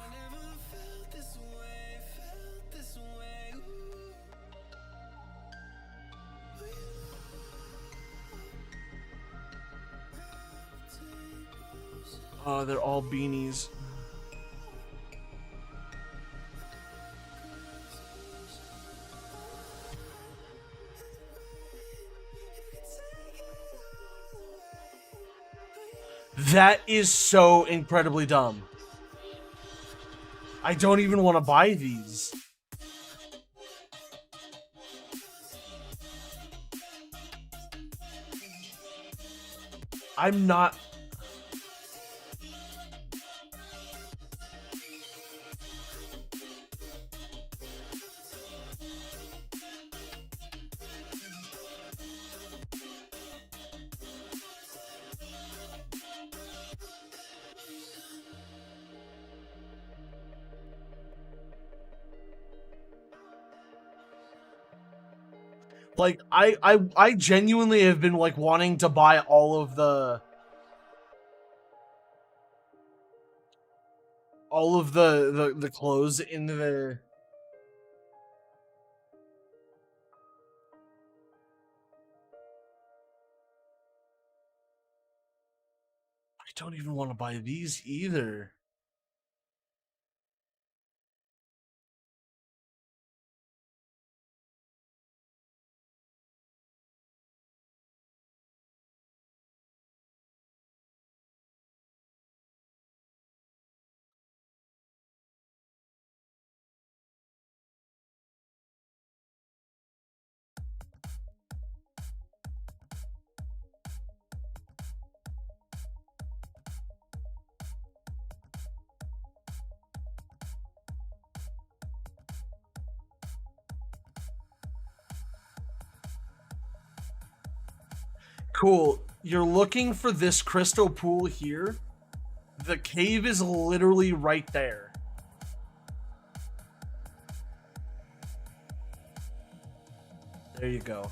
Oh, they're all beanies. That is so incredibly dumb. I don't even want to buy these. I'm not. Like I genuinely have been like wanting to buy all of the clothes in the I don't even want to buy these either. Cool. You're looking for this crystal pool here. The cave is literally right there. There you go.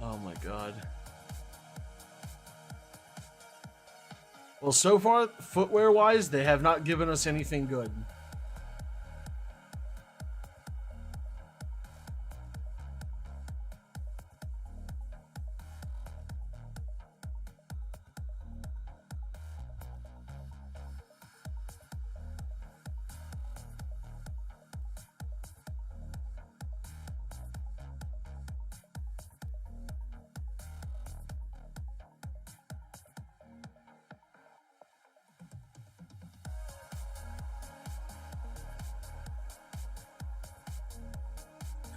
Oh my god. Well, so far, footwear-wise, they have not given us anything good.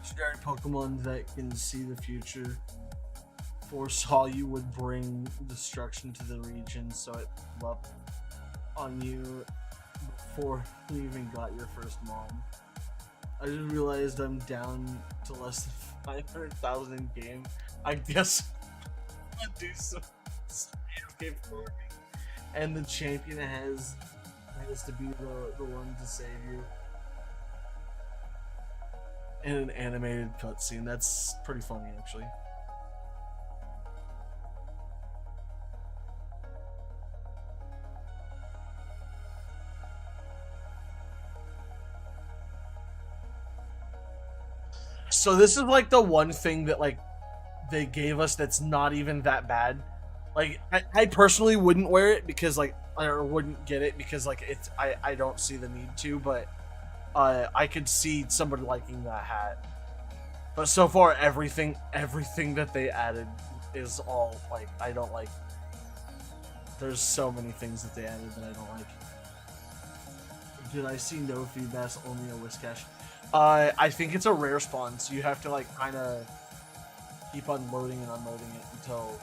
Legendary Pokemon that can see the future foresaw you would bring destruction to the region, so it leapt on you before you even got your first mom. I just realized I'm down to less than 500,000 in game. I guess I'll do some AFK farming, and the champion has to be the one to save you. In an animated cutscene. That's pretty funny, actually. So this is like the one thing that like they gave us that's not even that bad. Like I personally wouldn't wear it because like or wouldn't get it because like it's I don't see the need to, but I could see somebody liking that hat. But so far, everything that they added is all like I don't like. There's so many things that they added that I don't like. Did I see no feedback? Only a Whiscash. I think it's a rare spawn, so you have to like kind of keep unloading and unloading it until.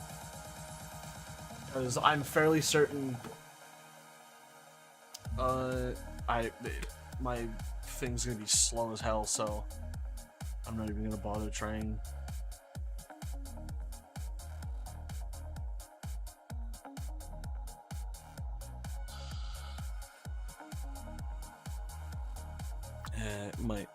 Because I'm fairly certain. My thing's gonna be slow as hell, so I'm not even gonna bother trying. It might.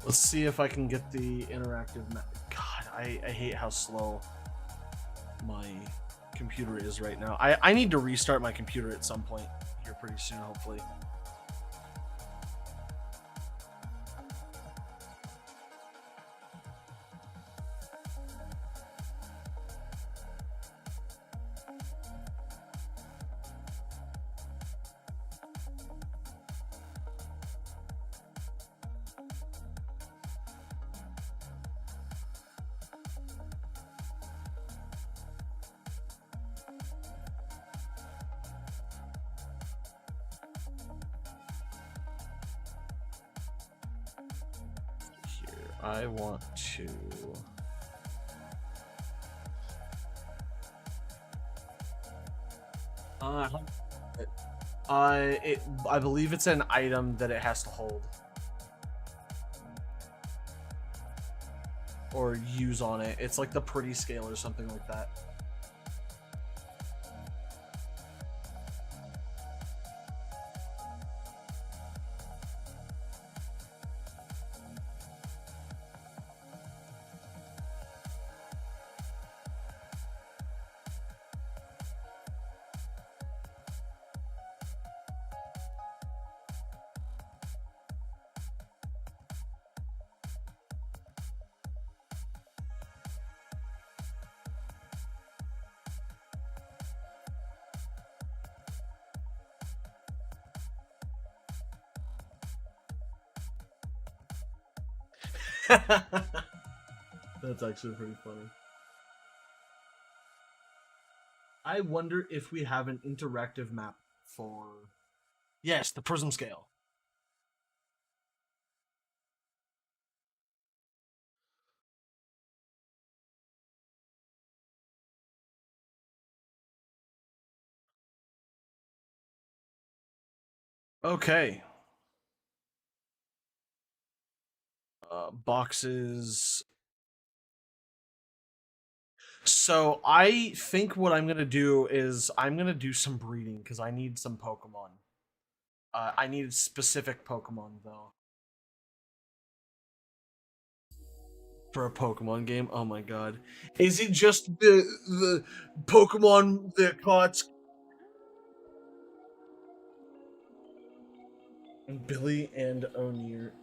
Let's see if I can get the interactive map. God, I hate how slow my computer is right now. I need to restart my computer at some point here pretty soon, hopefully. I want to. I believe it's an item that it has to hold or use on it. It's like the pretty scale or something like that. That's actually pretty funny. I wonder if we have an interactive map for. Yes, the prism scale. Okay. Boxes. So I think what I'm gonna do is I'm gonna do some breeding because I need some Pokemon. I need specific Pokemon though for a Pokemon game. Oh my god, is it just the Pokemon that caught Billy and O'Near?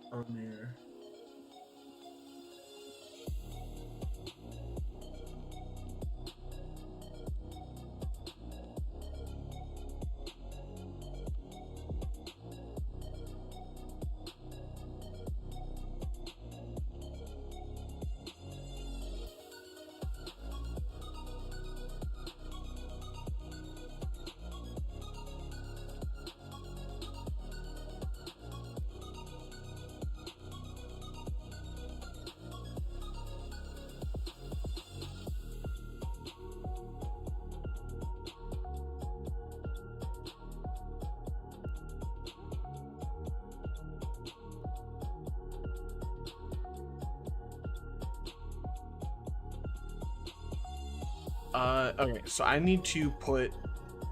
Okay, so I need to put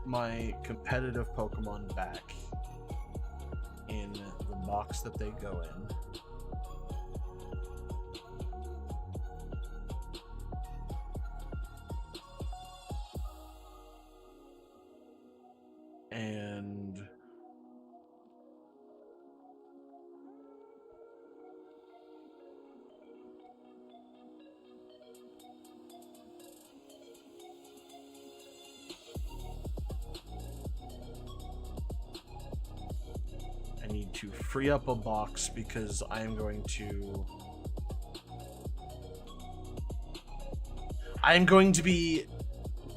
my competitive Pokemon back in the box that they go in. And I need to free up a box because I am going to. I am going to be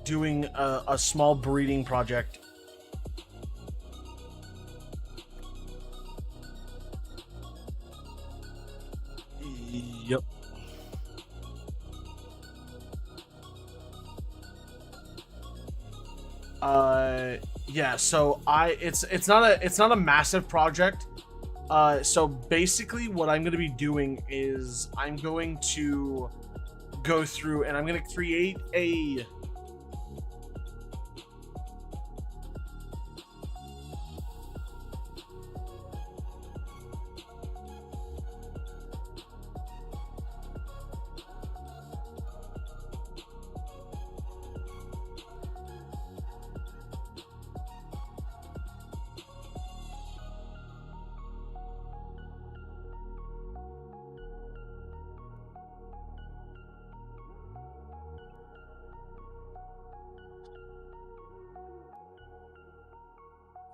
doing a small breeding project. Yep. Yeah, so it's not a massive project. So basically what I'm going to be doing is I'm going to go through and I'm going to create a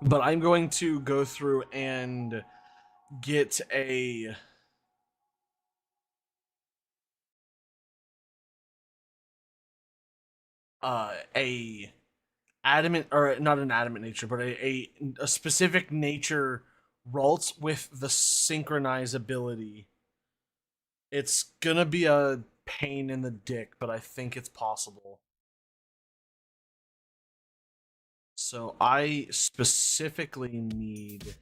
but I'm going to go through and get a adamant or not an adamant nature, but a specific nature Ralts with the synchronize ability. It's gonna be a pain in the dick, but I think it's possible. So I specifically need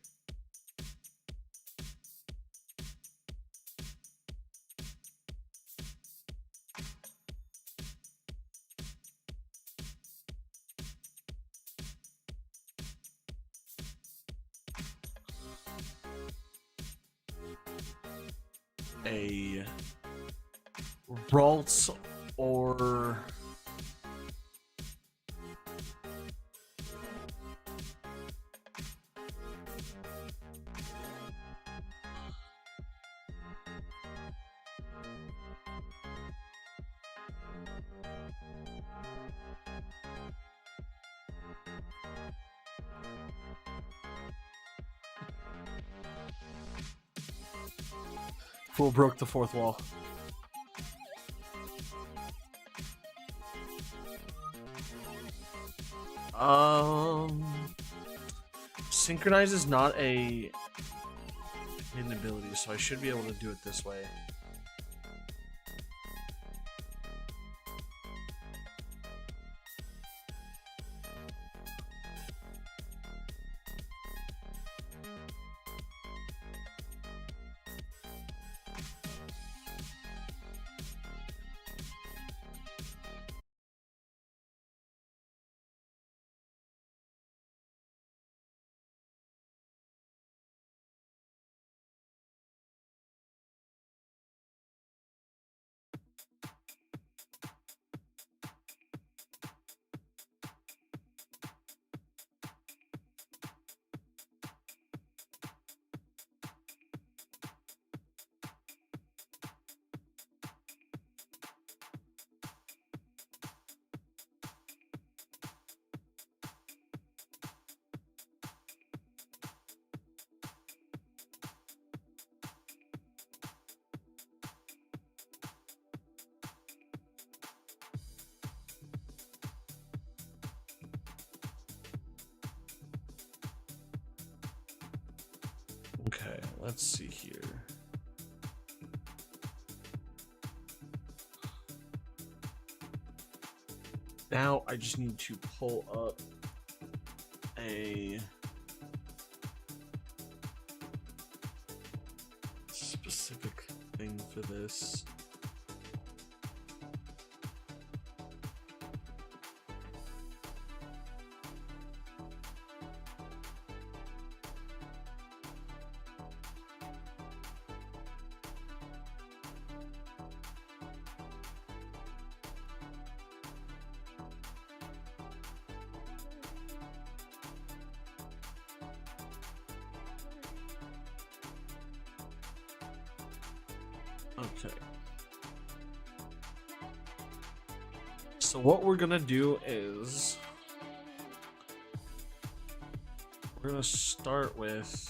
a Ralts or Fool broke the fourth wall. Synchronize is not a hidden ability, so I should be able to do it this way. Okay, let's see here. Now I just need to pull up a specific thing for this. Okay. So what we're gonna do is we're gonna start with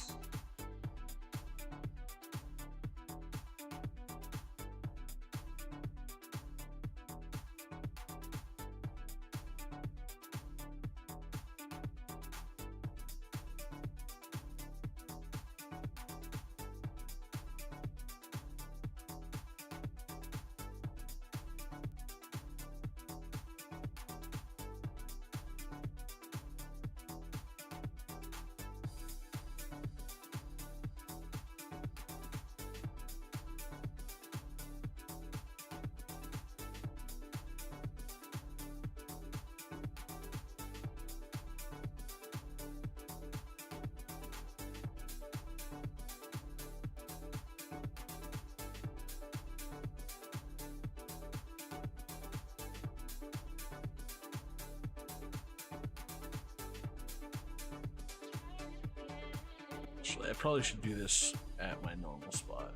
actually, I probably should do this at my normal spot.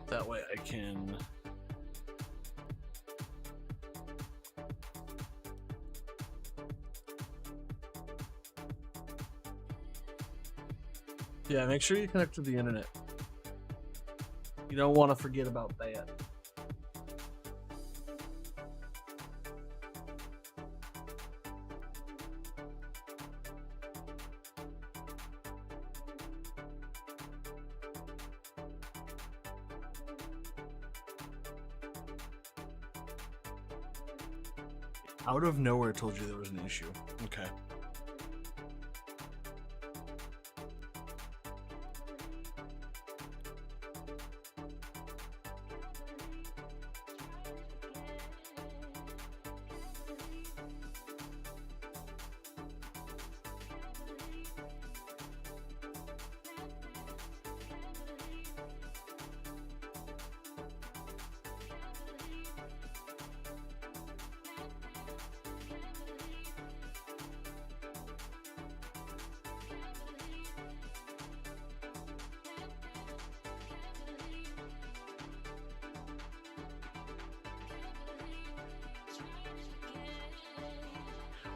That way I can make sure you connect to the internet. You don't want to forget about that. Out of nowhere told you there was an issue. Okay.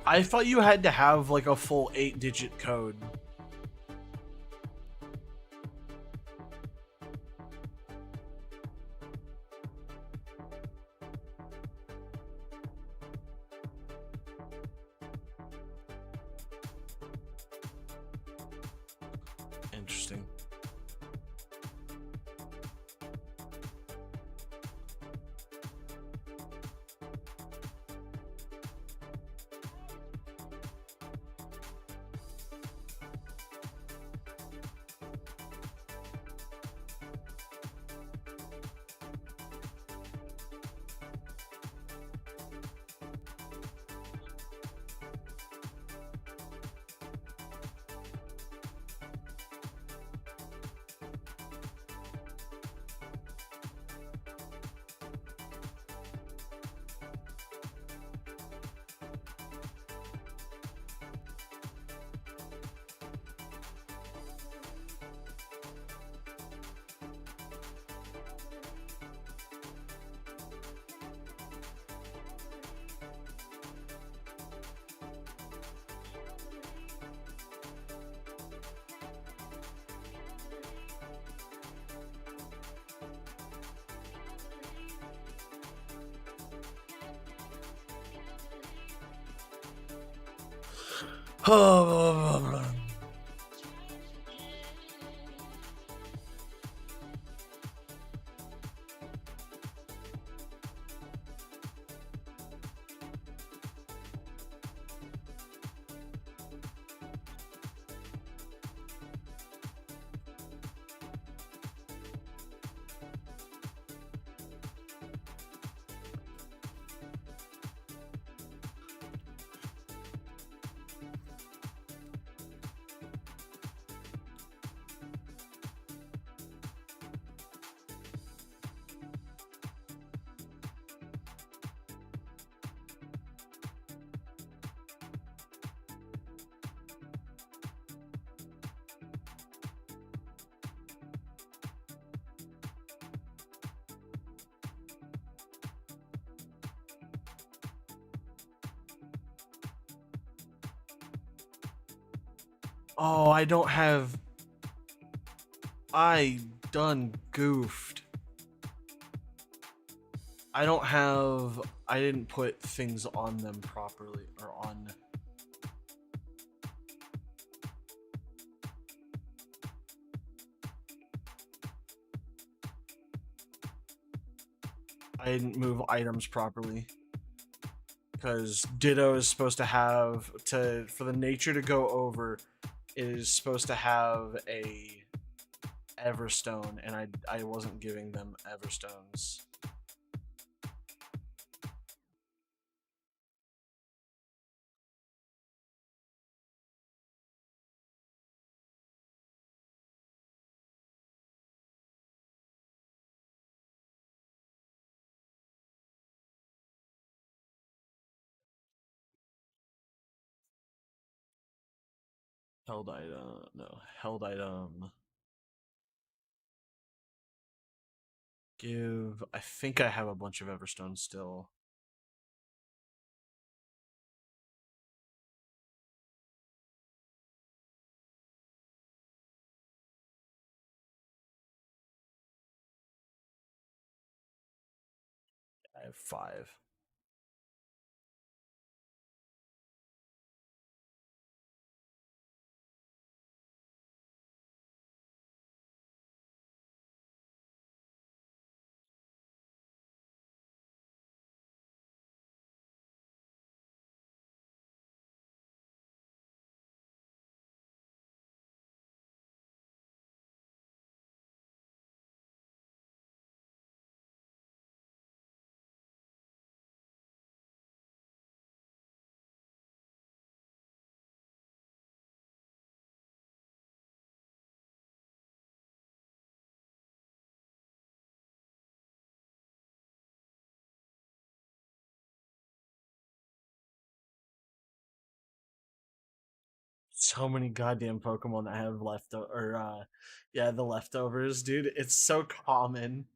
I thought you had to have like a full 8-digit code. Interesting. Oh, I don't have. I done goofed. I don't have. I didn't put things on them properly or on. I didn't move items properly because Ditto is supposed to have to for the nature to go over. It is supposed to have a Everstone, and I wasn't giving them Everstones. Held item, no, held item. Give. I think I have a bunch of Everstones still. I have 5. So many goddamn Pokemon that have or yeah, the leftovers, dude. It's so common.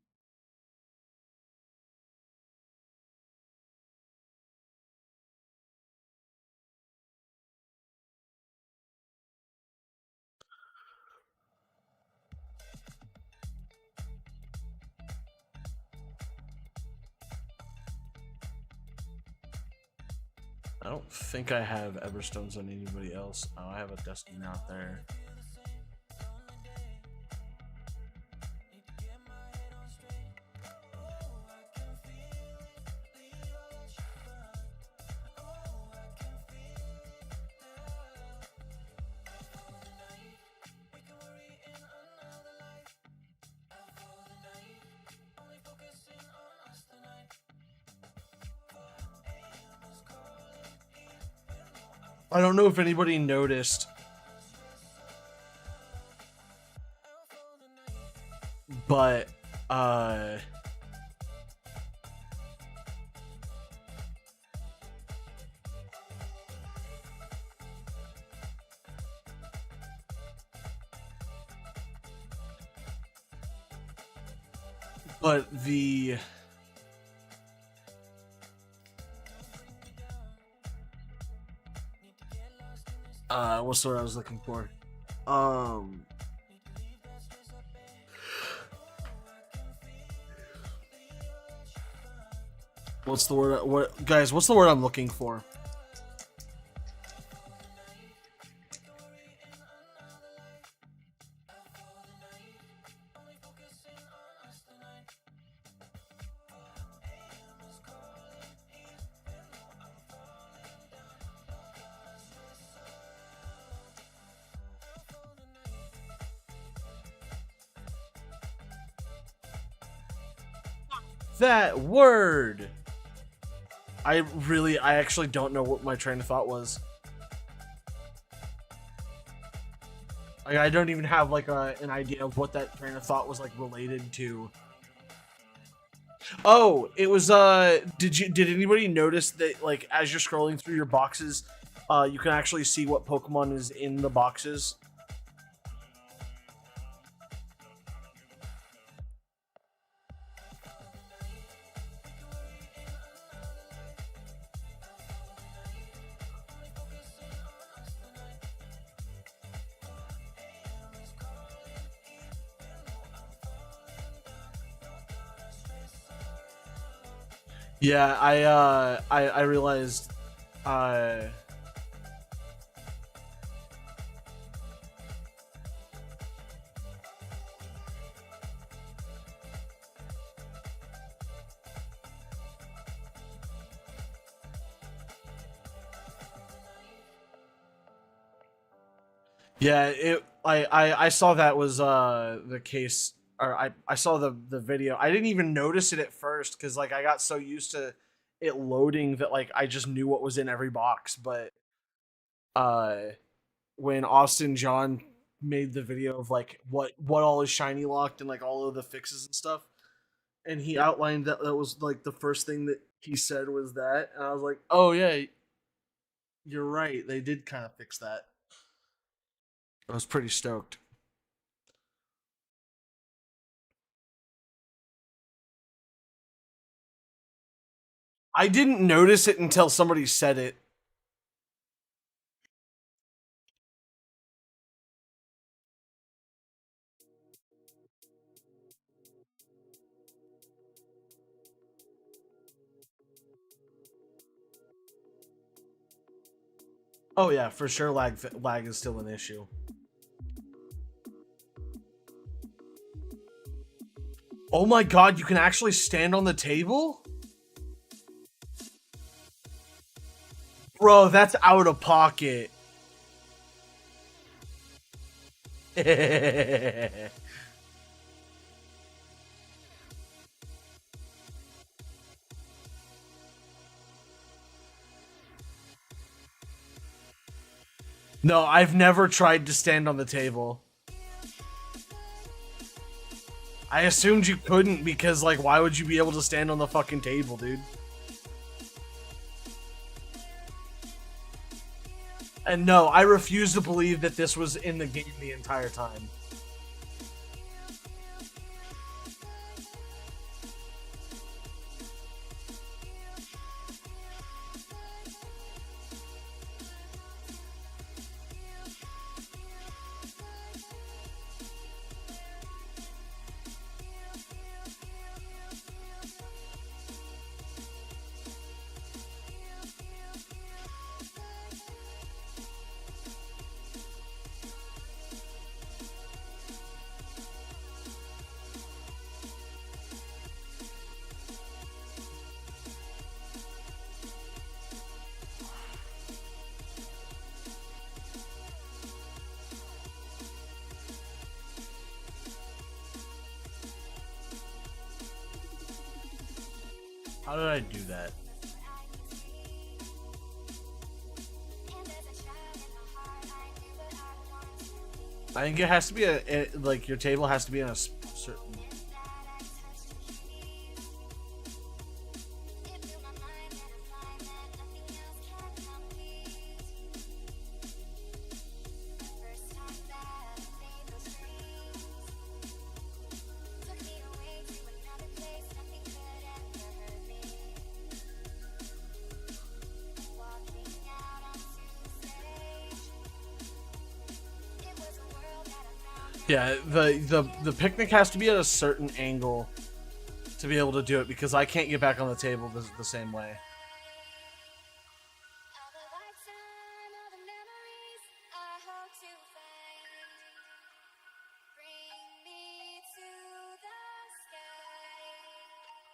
I don't think I have Everstones on anybody else. Oh, I have a Destiny out there. I don't know if anybody noticed, but the what's the word I was looking for? What's the word? What guys? What's the word I'm looking for? That word. I actually don't know what my train of thought was. Like, I don't even have like an idea of what that train of thought was like related to. Oh, it was did anybody notice that like as you're scrolling through your boxes, you can actually see what Pokemon is in the boxes? Yeah, I realized yeah, I saw that was the case, or I saw the video. I didn't even notice it at first cuz like I got so used to it loading that like I just knew what was in every box, but uh when Austin John made the video of like what all is shiny locked and like all of the fixes and stuff, and he outlined that that was like the first thing that he said was that, and I was like, "Oh yeah, you're right. They did kind of fix that." I was pretty stoked. I didn't notice it until somebody said it. Oh yeah, for sure. Lag is still an issue. Oh my god, you can actually stand on the table, bro. That's out of pocket. No, I've never tried to stand on the table. I assumed you couldn't because, like, why would you be able to stand on the fucking table, dude? And no, I refuse to believe that this was in the game the entire time. How did I do that? I think it has to be like your table has to be in a certain. Yeah, the picnic has to be at a certain angle to be able to do it because I can't get back on the table the same way.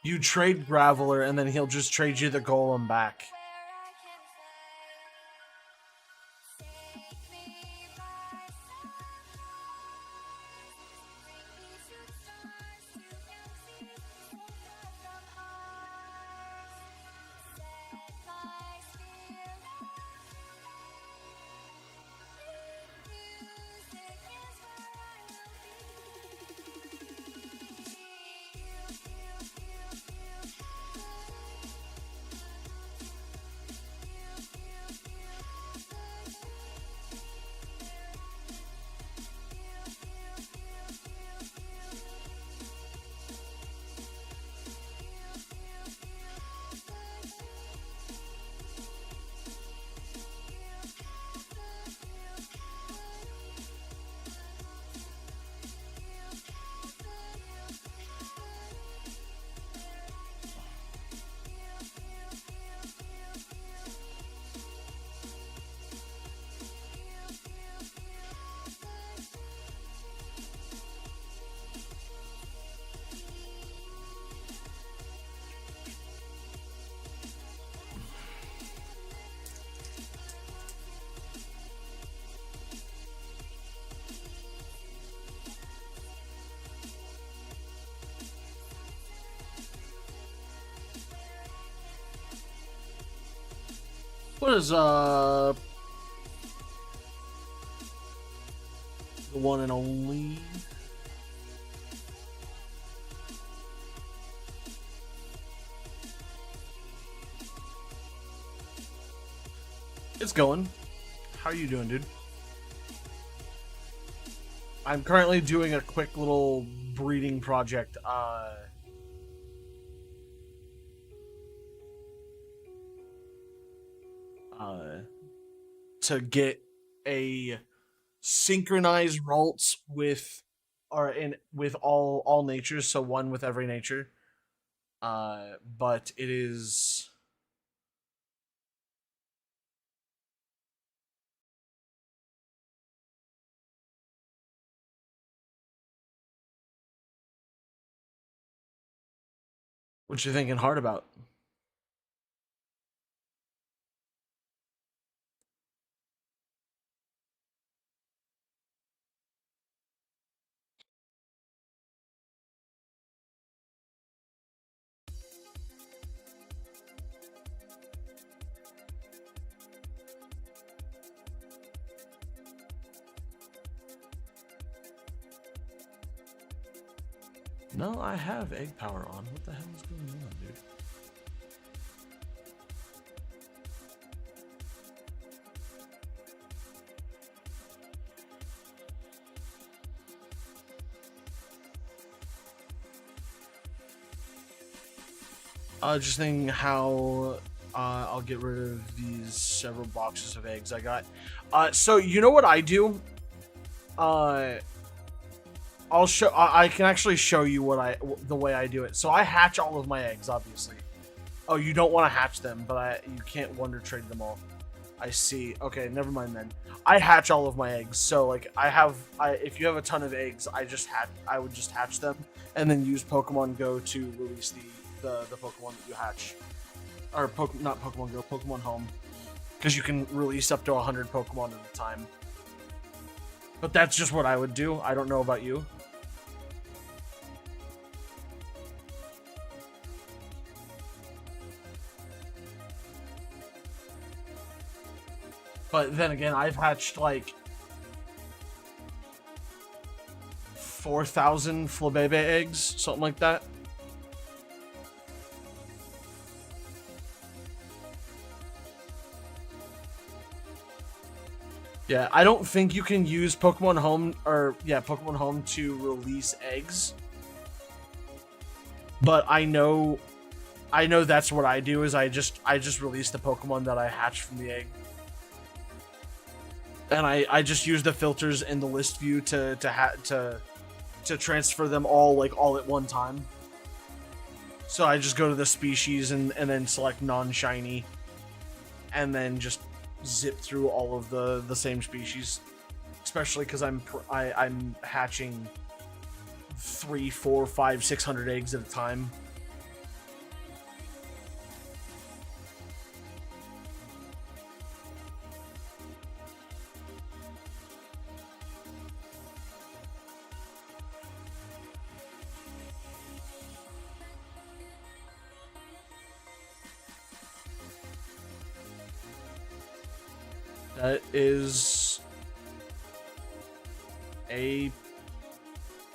You trade Graveler and then he'll just trade you the golem back. What is the one and only? It's going. How are you doing, dude? I'm currently doing a quick little breeding project. To get a synchronized Ralts with all natures, so one with every nature. But it is what you're thinking hard about. No, I have egg power on. What the hell is going on, dude? Just thinking how I'll get rid of these several boxes of eggs I got. So you know what I do? I'll show. I can actually show you the way I do it. So I hatch all of my eggs, obviously. Oh, you don't want to hatch them, but you can't wonder trade them all. I see. Okay, never mind then. I hatch all of my eggs. So like if you have a ton of eggs, I would just hatch them and then use Pokemon Go to release the Pokemon that you hatch. Or not Pokemon Go, Pokemon Home. Because you can release up to 100 Pokemon at a time. But that's just what I would do. I don't know about you. But then again, I've hatched like 4,000 Flabebe eggs, something like that. Yeah, I don't think you can use Pokemon Home Pokemon Home to release eggs. But I know that's what I do is I just release the Pokemon that I hatch from the egg. And I just use the filters in the list view to transfer them all at one time. So I just go to the species and then select non-shiny and then just zip through all of the same species, especially because I'm hatching 300, 400, 500, 600 eggs at a time.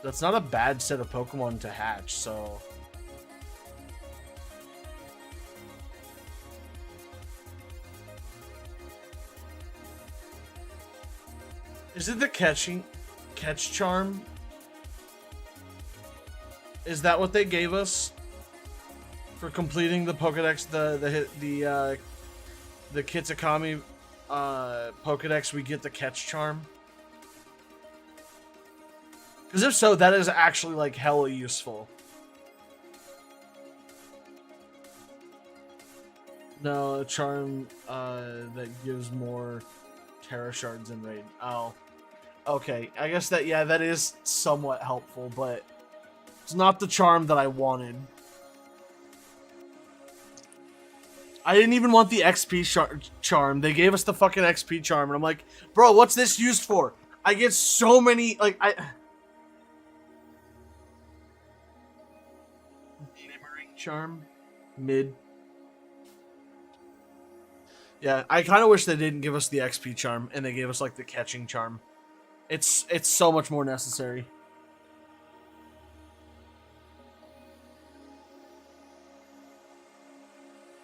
That's not a bad set of Pokemon to hatch, so. Is it the catch charm? Is that what they gave us for completing the Pokedex? The Kitakami Pokedex, we get the catch charm. Because if so, that is actually like hella useful. No, a charm that gives more Terra Shards in raid. Oh. Okay, I guess that is somewhat helpful, but it's not the charm that I wanted. I didn't even want the XP charm. They gave us the fucking XP charm, and I'm like, bro, what's this used for? I get so many, like, charm mid. Yeah, I kind of wish they didn't give us the XP charm and they gave us like the catching charm. It's so much more necessary.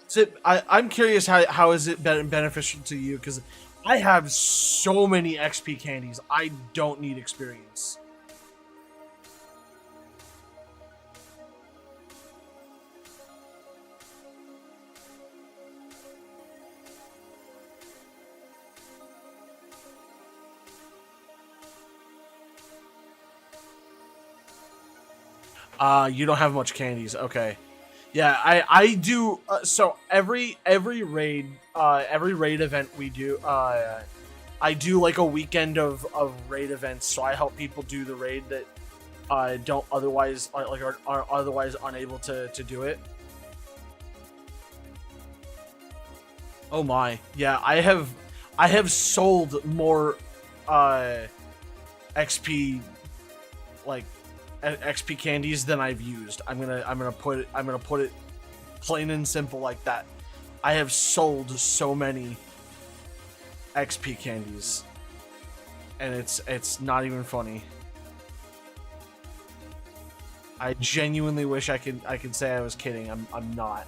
So I'm curious how is it beneficial to you, because I have so many XP candies. I don't need experience. You don't have much candies. Okay. Yeah, I do. So every raid event we do, I do like a weekend of raid events. So I help people do the raid that don't otherwise are otherwise unable to do it. Oh my, yeah, I have sold more XP like XP candies than I've used. I'm gonna put it plain and simple like that. I have sold so many XP candies, and it's not even funny. I genuinely wish I could say I was kidding. I'm not.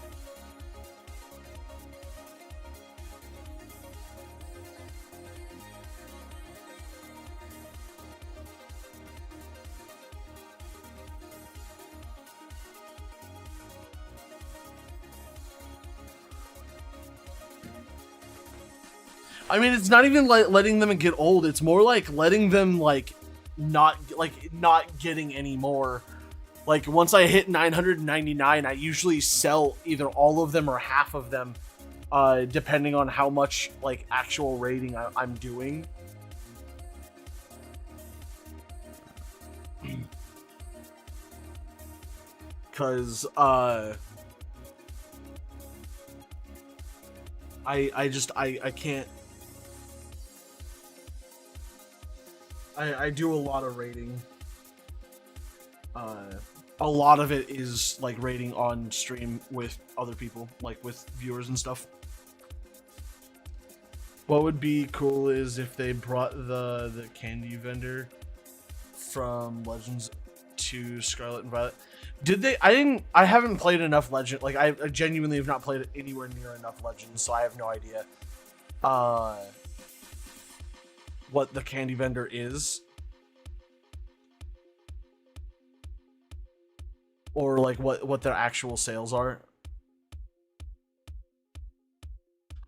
I mean, it's not even like letting them get old. It's more like letting them not getting any more. Like once I hit 999, I usually sell either all of them or half of them, depending on how much like actual raiding I'm doing. Cause I can't. I do a lot of raiding. A lot of it is like raiding on stream with other people, like with viewers and stuff. What would be cool is if they brought the candy vendor from Legends to Scarlet and Violet. Did they? I didn't. I haven't played enough Legend. Like I genuinely have not played it anywhere near enough Legends, so I have no idea. What the candy vendor is, or like what their actual sales are.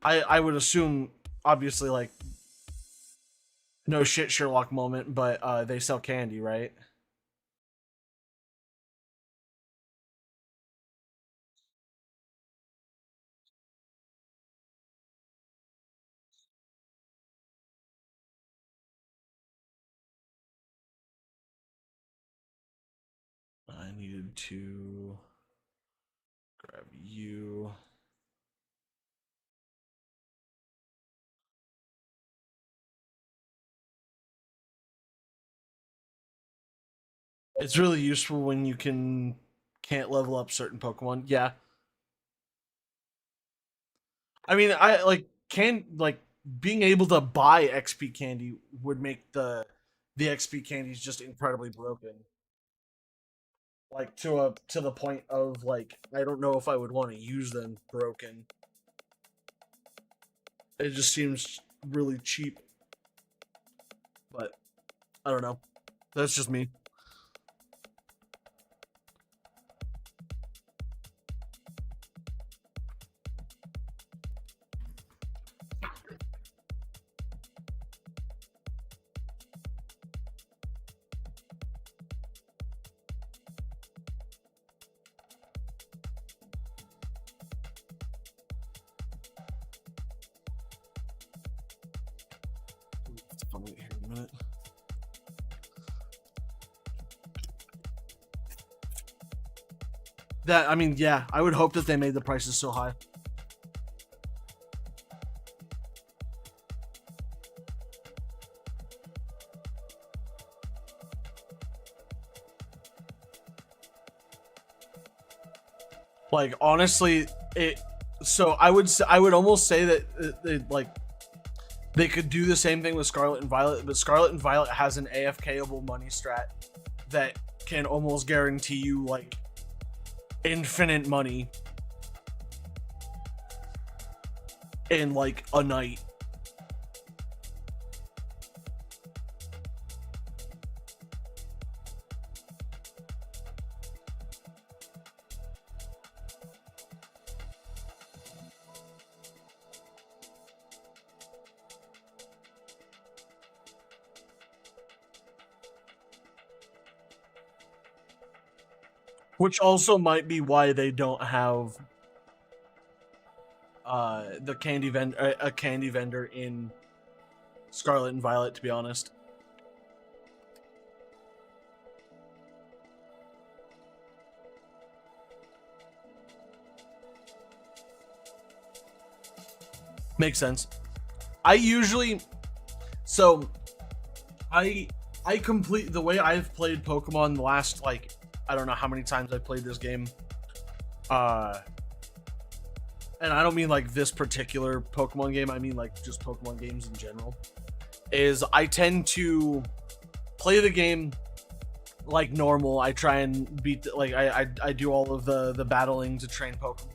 I would assume, obviously, like no shit Sherlock moment, but they sell candy, right? I needed to grab you. It's really useful when you can't level up certain Pokemon. Yeah, I mean, I like can like being able to buy XP candy would make the XP candies just incredibly broken. Like to the point of like I don't know if I would want to use them broken. It just seems really cheap, but I don't know. That's just me. Here in a minute. That I mean, yeah, I would hope that they made the prices so high. Like honestly, it. So I would almost say that like they could do the same thing with Scarlet and Violet, but Scarlet and Violet has an AFKable money strat that can almost guarantee you like infinite money in like a night. Which also might be why they don't have the a candy vendor in Scarlet and Violet, to be honest. Makes sense. I usually so I I complete the way I've played Pokemon the last like I don't know how many times I've played this game. Uh and I don't mean like this particular Pokemon game, I mean like just Pokemon games in general. Is I tend to play the game like normal. I try and beat like I do all of the battling to train Pokemon.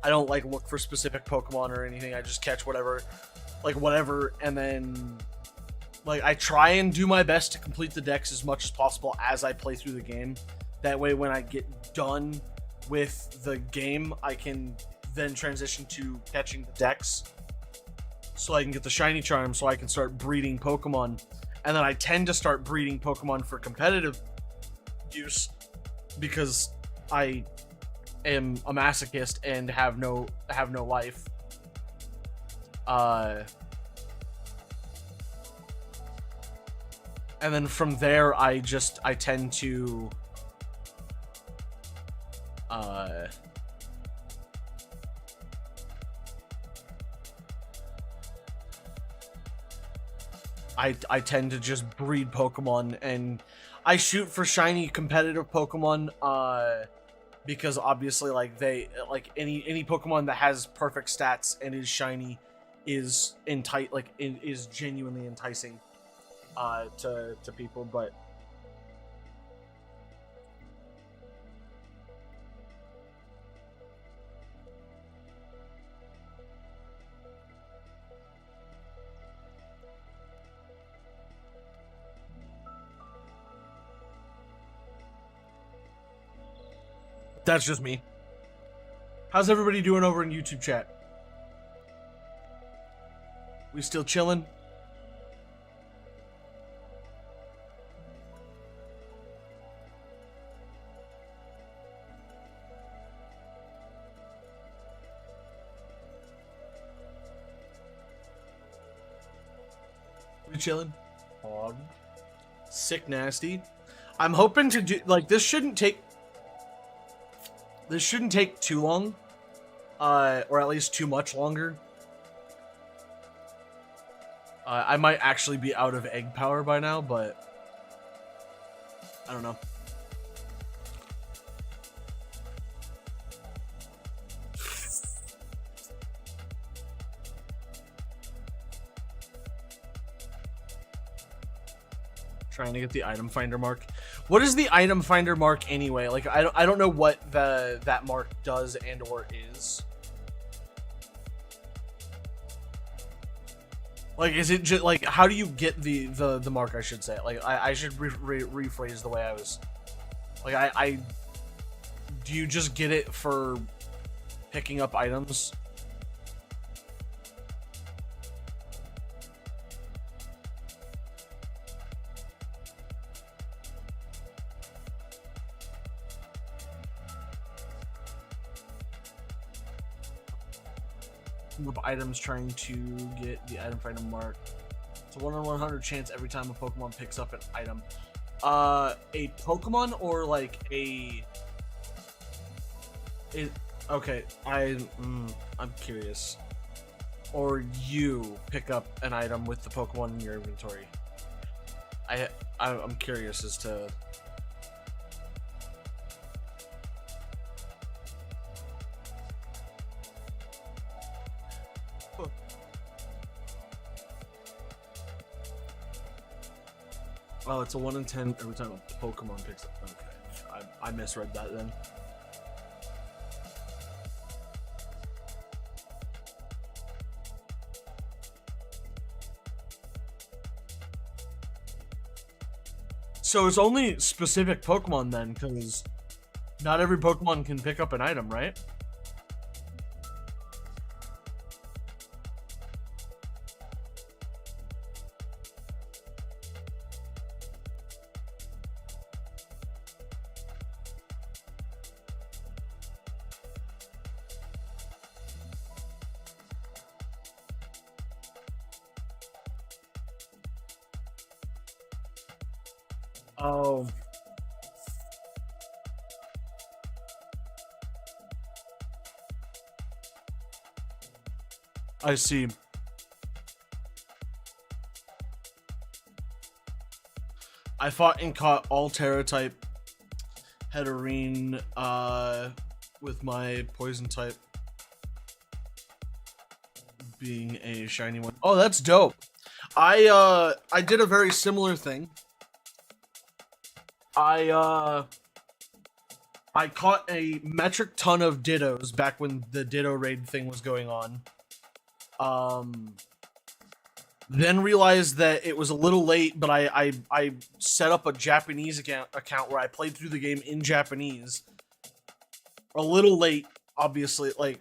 I don't like look for specific Pokemon or anything. I just catch whatever, and then like I try and do my best to complete the decks as much as possible as I play through the game. That way, when I get done with the game, I can then transition to catching the decks, so I can get the shiny charm, so I can start breeding Pokemon, and then I tend to start breeding Pokemon for competitive use because I am a masochist and have no life. And then from there, I tend to I tend to just breed Pokemon, and I shoot for shiny competitive Pokemon because obviously like any Pokemon that has perfect stats and is shiny is is genuinely enticing to people. But that's just me. How's everybody doing over in YouTube chat? We still chilling? We chilling? Sick nasty. I'm hoping to do like this shouldn't take too long. Or at least too much longer. I might actually be out of egg power by now, but I don't know. Trying to get the item finder mark. What is the item finder mark anyway? Like I don't know what that mark does and or is. Like, is it just like how do you get the mark? I should say. Like, I should rephrase the way I was. Like, I do you just get it for picking up items? Of items trying to get the item finder mark. It's a 1 in 100 chance every time a Pokemon picks up an item. A Pokemon or like a... Okay, I'm curious. Or you pick up an item with the Pokemon in your inventory. I'm curious as to... Oh, it's a 1 in 10 every time a Pokemon picks up. Okay, I misread that then. So it's only specific Pokemon then, because not every Pokemon can pick up an item, right? Oh. I see. I fought and caught all Terra type Heterine with my poison type being a shiny one. Oh, that's dope. I did a very similar thing. I caught a metric ton of Dittos back when the Ditto raid thing was going on. Then realized that it was a little late, but I set up a Japanese account where I played through the game in Japanese. A little late, obviously, like,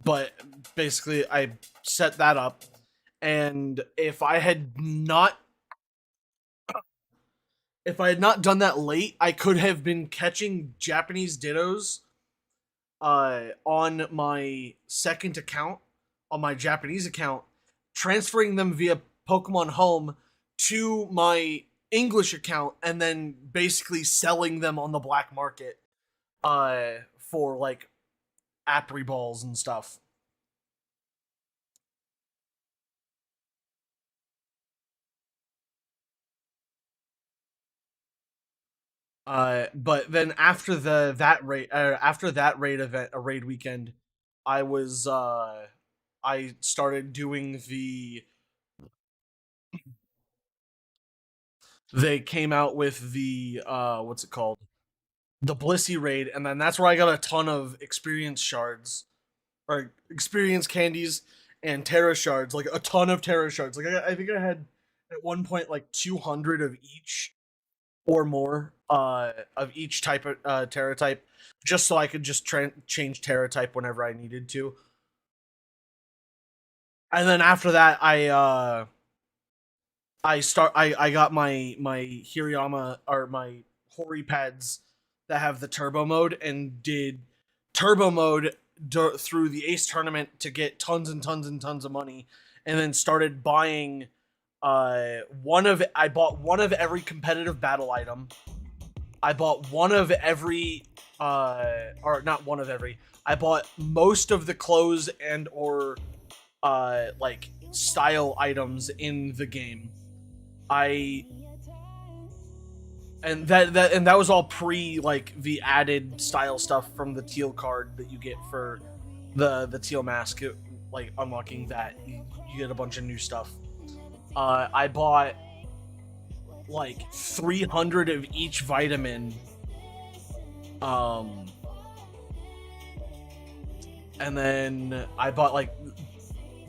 but basically I set that up, and if I had not done that late, I could have been catching Japanese Dittos on my second account, on my Japanese account, transferring them via Pokemon Home to my English account, and then basically selling them on the black market for like Apri balls and stuff. But then after that raid event, a raid weekend, I was I started doing the. They came out with the what's it called? The Blissey raid, and then that's where I got a ton of experience shards or experience candies and Terra shards, like a ton of Terra shards. Like I think I had at one point like 200 of each or more of each type of Terra type, just so I could just change Terra type whenever I needed to. And then after that, I got my Hirayama or my Hori pads that have the turbo mode and did turbo mode through the Ace tournament to get tons and tons and tons of money, and then started buying one of I bought one of every competitive battle item. I bought one of every or not one of every. I bought most of the clothes and or like style items in the game. I and that was all pre like the added style stuff from the teal card that you get for the teal mask. Like unlocking that, you get a bunch of new stuff. I bought like 300 of each vitamin, um, and then I bought like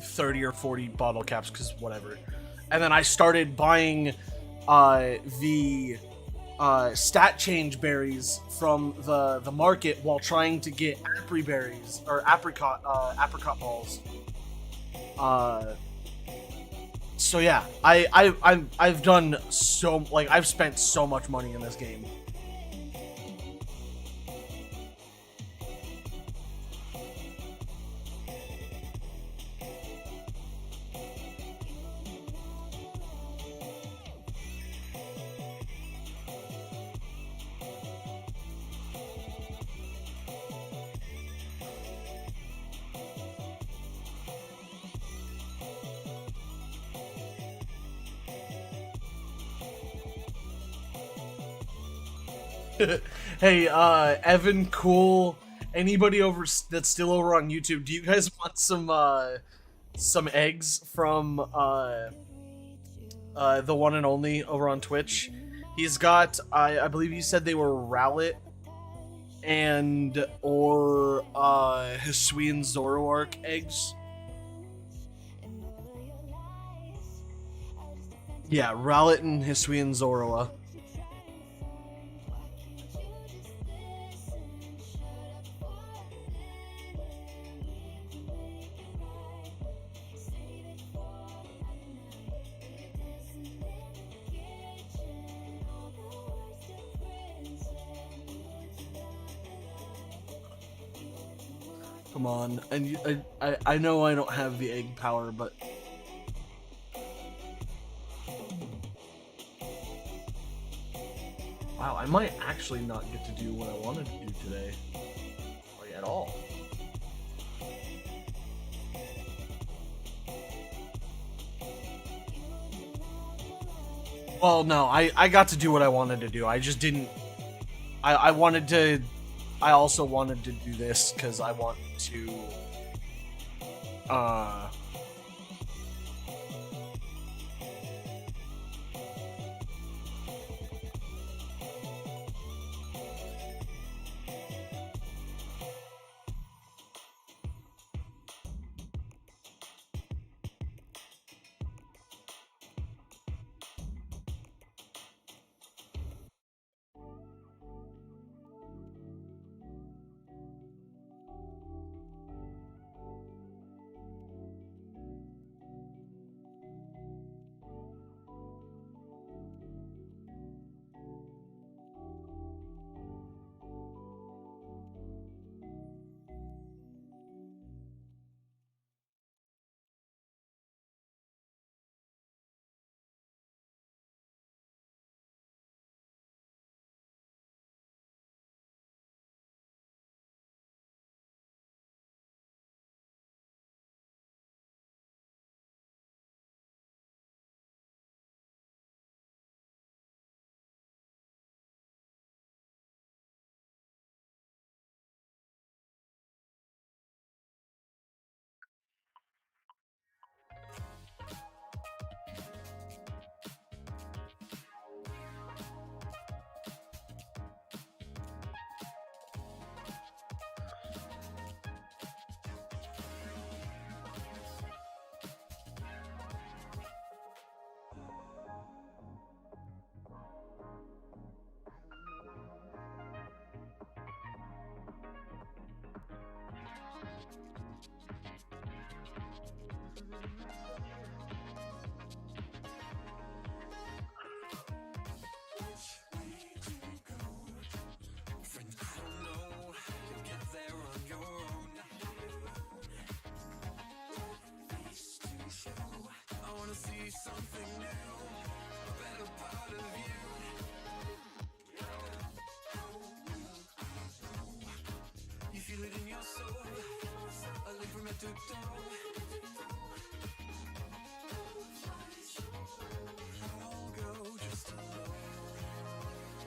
30 or 40 bottle caps because whatever. And then I started buying the stat change berries from the market while trying to get apri berries or apricot balls. Uh, so yeah, I've done so like I've spent so much money in this game. Hey, Evan, Cool, anybody over that's still over on YouTube, do you guys want some eggs from the one and only over on Twitch? He's got I believe he said they were Rowlet and or Hisuian Zoroark eggs. Yeah, Rowlet and Hisuian Zoroa. Come on, and I know I don't have the egg power, but wow, I might actually not get to do what I wanted to do today, like at all. Well, no, I got to do what I wanted to do. I just didn't. I wanted to. I also wanted to do this because I want to. Uh,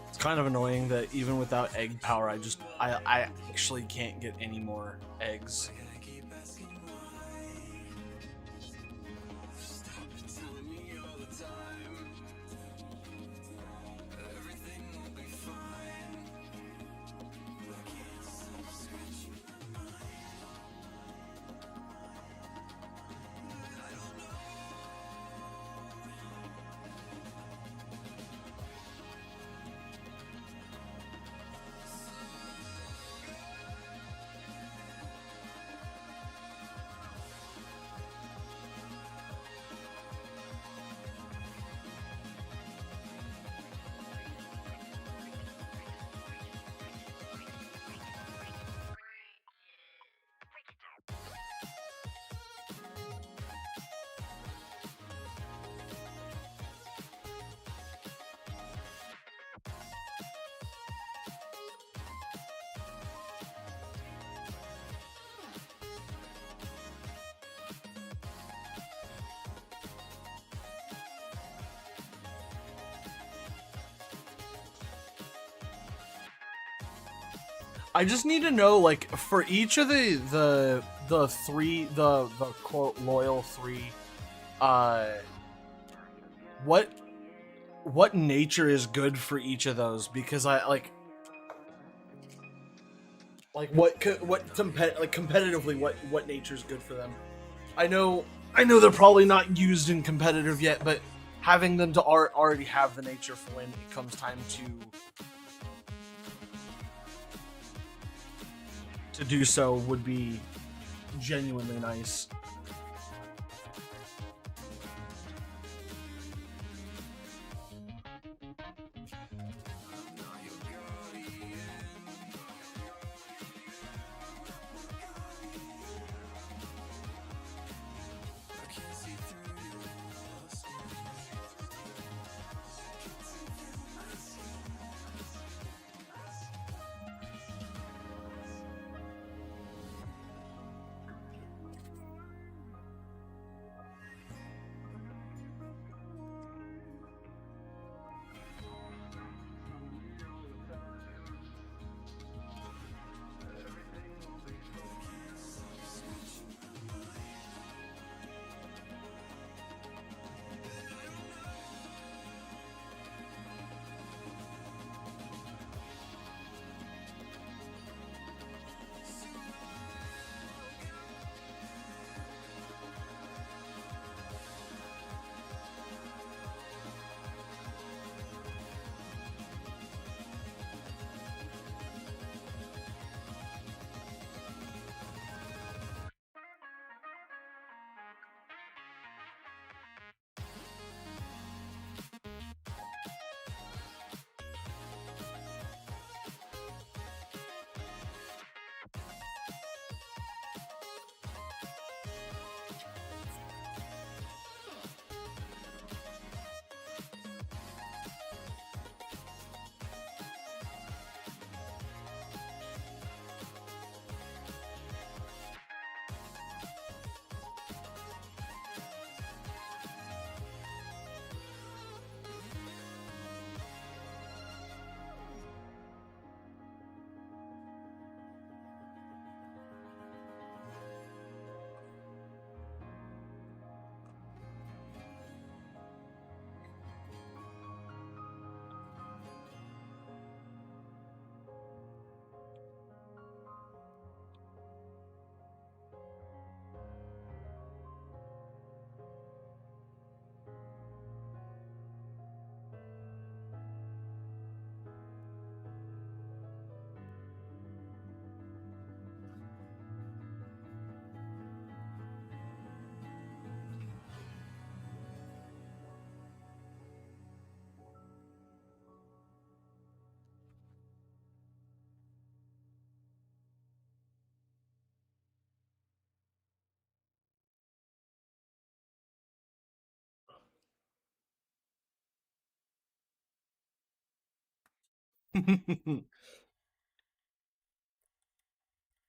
It's kind of annoying that even without egg power, I actually can't get any more eggs. I just need to know, like, for each of the three the quote loyal three, uh, what nature is good for each of those, because I like like competitively what nature is good for them. I know they're probably not used in competitive yet, but having them to already have the nature for when it comes time to do so would be genuinely nice.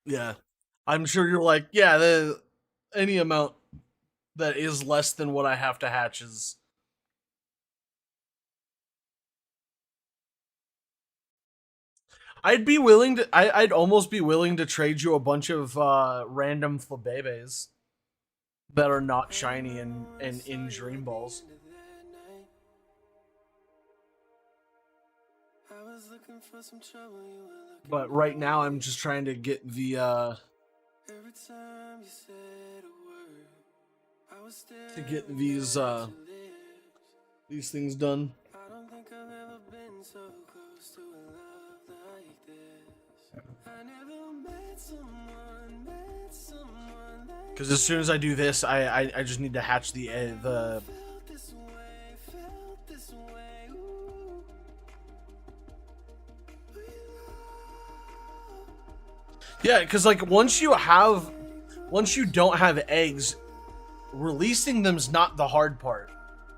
Yeah, I'm sure you're like, yeah. any amount that is less than what I have to hatch is. I'd be willing to. I'd almost be willing to trade you a bunch of random flabebes that are not shiny and in dream balls. But right now, I'm just trying to get the to get these things done. Because as soon as I do this, I just need to hatch the. Yeah, because like once you don't have eggs, releasing them's not the hard part.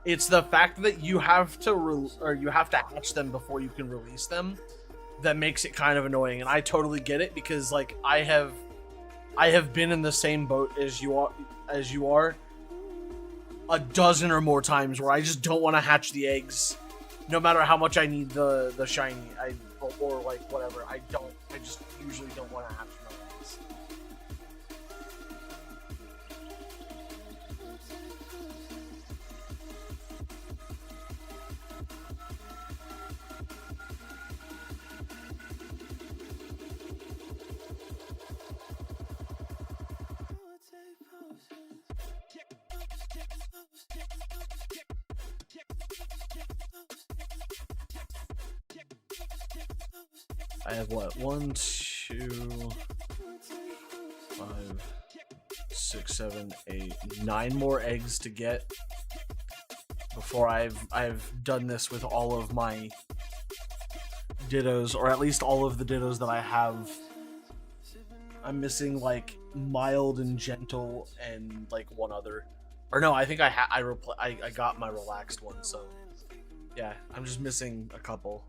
It's the fact that you have to you have to hatch them before you can release them that makes it kind of annoying. And I totally get it because like I have been in the same boat as you are a dozen or more times where I just don't want to hatch the eggs, no matter how much I need the shiny. Or like whatever. I just usually don't want to hatch my eggs. I have what? 1, 2, 5, 6, 7, 8, 9 more eggs to get before I've done this with all of my dittos, or at least all of the dittos that I have. I'm missing like mild and gentle and like one other. Or no, I think I got my relaxed one, so yeah, I'm just missing a couple.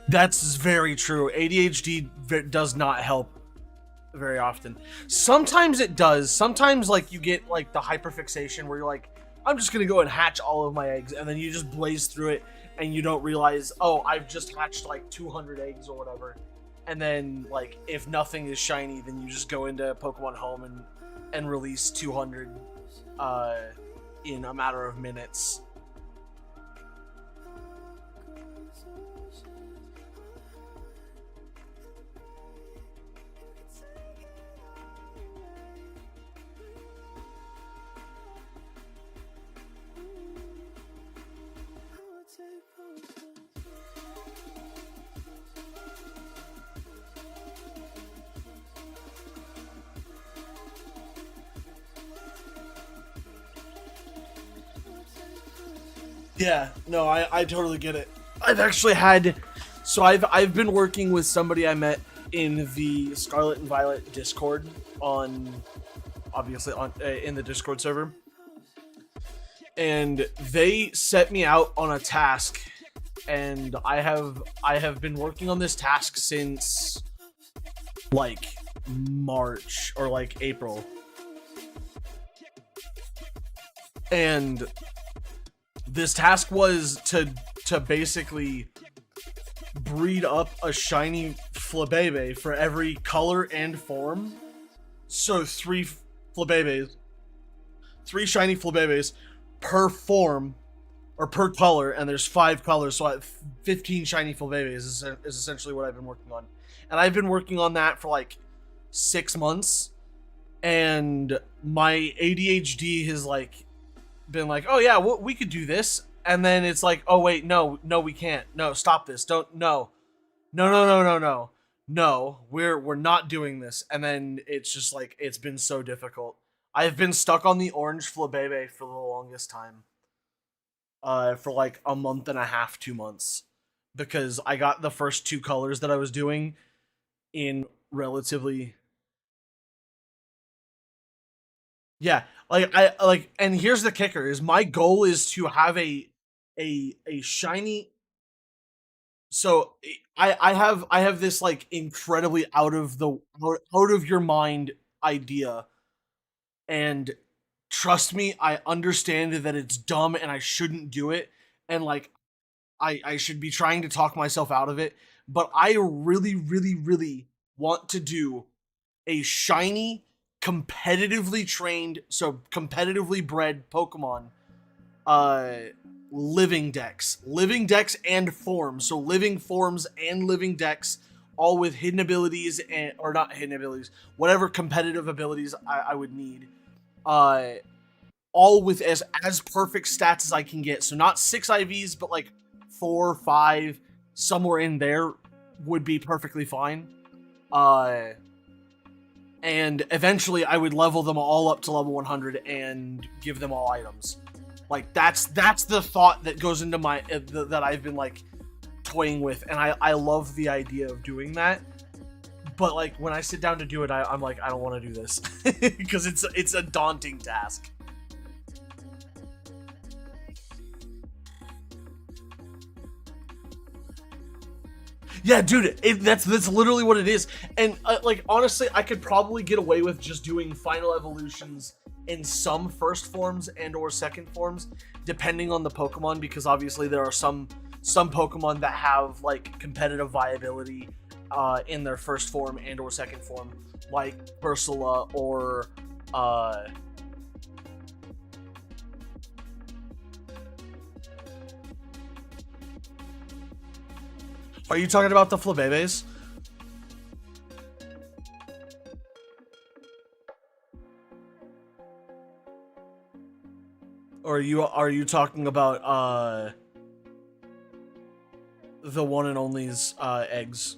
That's very true. ADHD does not help very often. Sometimes it does. Sometimes like you get like the hyperfixation where you're like, I'm just gonna go and hatch all of my eggs, and then you just blaze through it and you don't realize, oh, I've just hatched like 200 eggs or whatever. And then like if nothing is shiny, then you just go into Pokemon Home and release 200 in a matter of minutes. Yeah, no, I totally get it. I've actually had, so I've been working with somebody I met in the Scarlet and Violet Discord on, obviously on in the Discord server, and they set me out on a task, and I have been working on this task since like March or like April, and this task was to basically breed up a shiny Flabebe for every color and form. So 3 Flabebes, 3 shiny Flabebes per form or per color, and there's 5 colors, so 15 shiny Flabebes is essentially what I've been working on. And I've been working on that for like 6 months, and my ADHD has like been like, oh yeah, we could do this, and then it's like, oh wait, no, we can't, no, stop this, don't, no, we're not doing this, and then it's just like it's been so difficult. I've been stuck on the orange Flabebe for the longest time, for like a month and a half, 2 months, because I got the first 2 colors that I was doing in relatively. Yeah, and here's the kicker: is my goal is to have a shiny So I have this like incredibly out of your mind idea, and trust me, I understand that it's dumb and I shouldn't do it, and like I should be trying to talk myself out of it, but I really, really, really want to do a shiny, competitively trained, so competitively bred Pokemon uh living decks and forms, so living forms and living decks, all with hidden abilities, and or not hidden abilities, whatever competitive abilities I would need, uh all with as perfect stats as I can get. So not 6 IVs, but like 4 5, somewhere in there would be perfectly fine. uh and eventually I would level them all up to level 100 and give them all items. Like that's the thought that goes into my that I've been like toying with, and I love the idea of doing that. But like when I sit down to do it, I'm like, I don't want to do this because it's a daunting task. Yeah, dude, that's literally what it is. And like honestly, I could probably get away with just doing final evolutions in some first forms and or second forms, depending on the Pokemon, because obviously there are some Pokemon that have like competitive viability in their first form and or second form, like Ursula or are you talking about the Flabébés? Or are you talking about the one and only's eggs?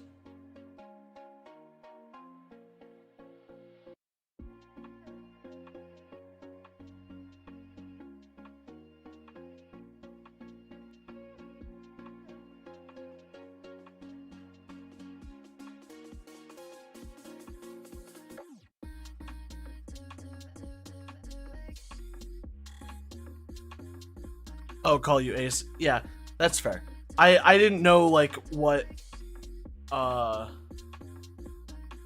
Oh, call you Ace. Yeah, that's fair. I didn't know like uh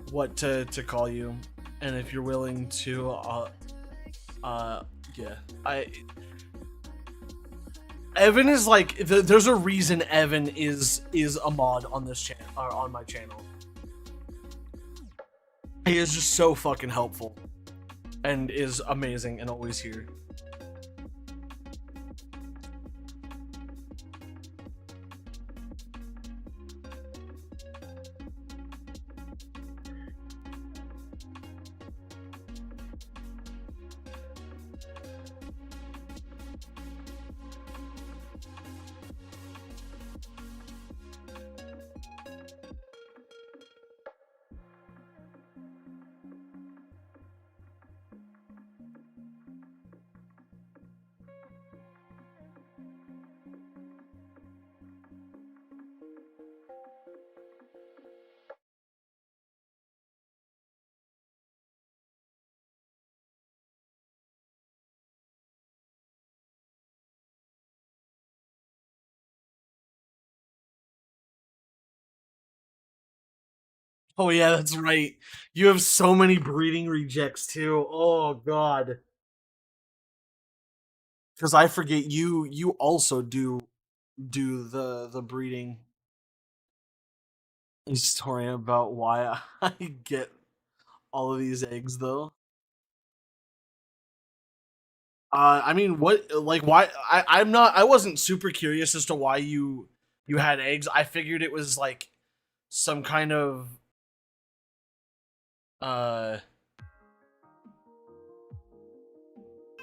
what to call you, and if you're willing to yeah. I Evan is like there's a reason Evan is a mod on this channel, or on my channel. He is just so fucking helpful and is amazing and always here. Oh yeah, that's right. You have so many breeding rejects too. Oh god. Because I forget you also do the breeding. A story about why I get all of these eggs though. I mean, what like why I wasn't super curious as to why you had eggs. I figured it was like some kind of uh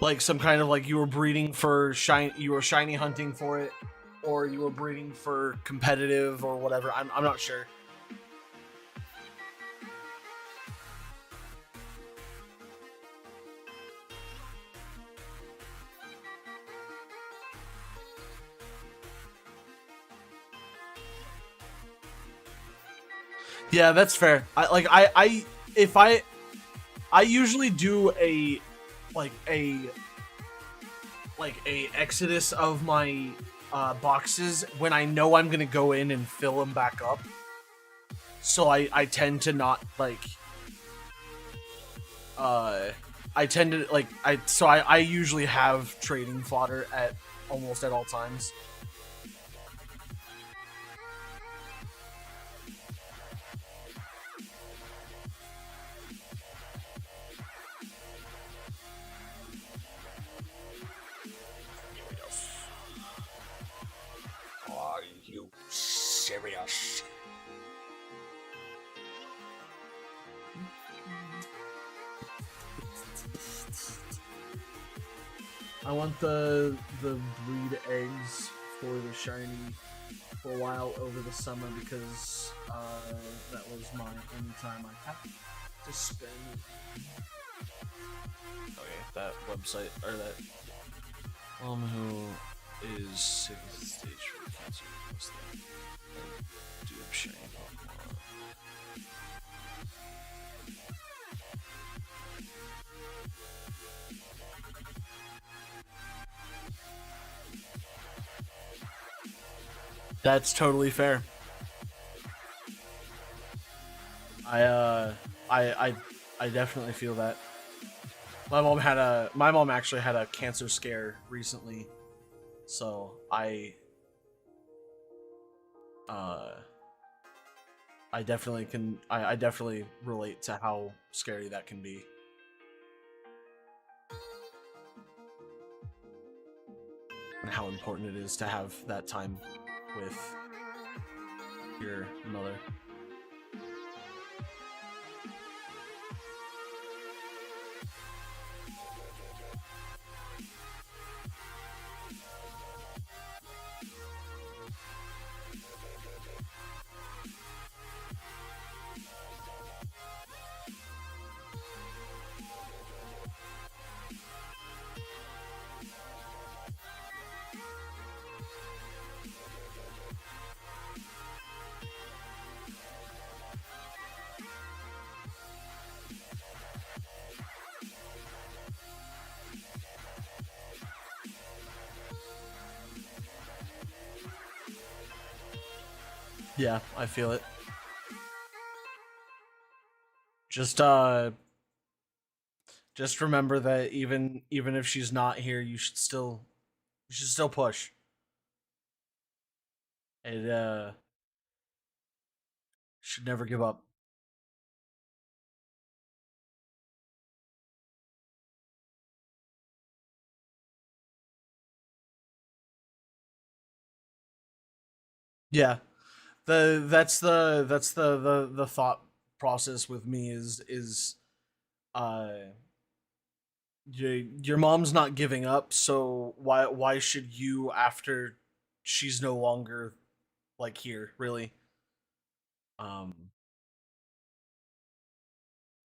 like some kind of like you were breeding for you were shiny hunting for it, or you were breeding for competitive or whatever. I'm not sure. Yeah, that's fair. I if I usually do like a exodus of my boxes when I know I'm gonna go in and fill them back up. So I tend to not like I tend to like I usually have trading fodder at almost at all times. Are you serious? I want the breed eggs for the shiny for a while over the summer because that was my only time I had to spend. Okay, that website or that who is sick of the stage for cancer was that do shiny Pokemon. That's totally fair. I definitely feel that. My mom actually had a cancer scare recently, so I definitely can I definitely relate to how scary that can be. And how important it is to have that time with your mother. Yeah, I feel it. Just just remember that even if she's not here, you should still push. It should never give up. Yeah. The thought process with me is uh your mom's not giving up, so why should you after she's no longer like here, really? Um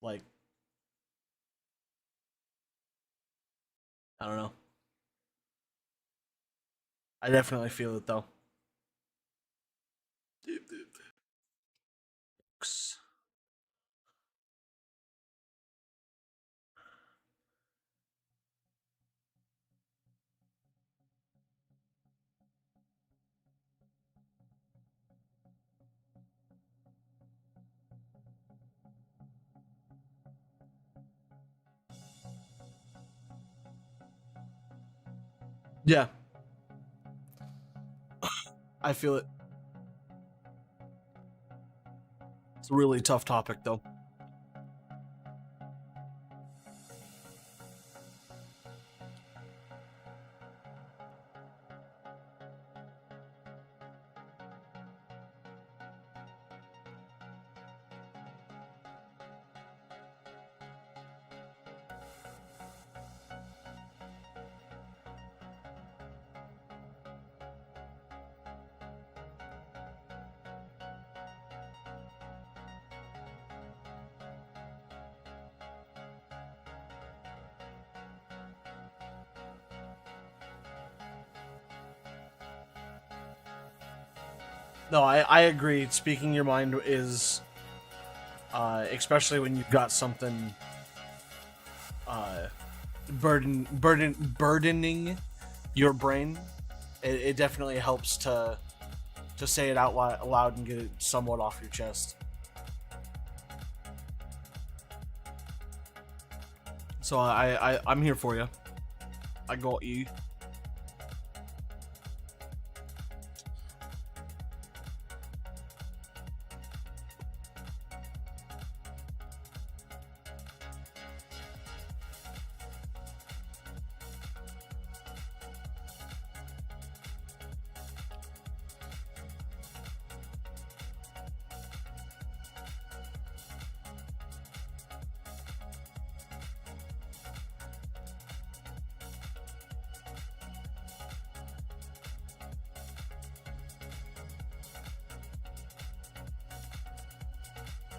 like I don't know. I definitely feel it though. Yeah, I feel it. It's a really tough topic though. No, I agree. Speaking your mind is especially when you've got something uh burdening your brain. it definitely helps to say it out loud and get it somewhat off your chest. So I'm here for you. I got you.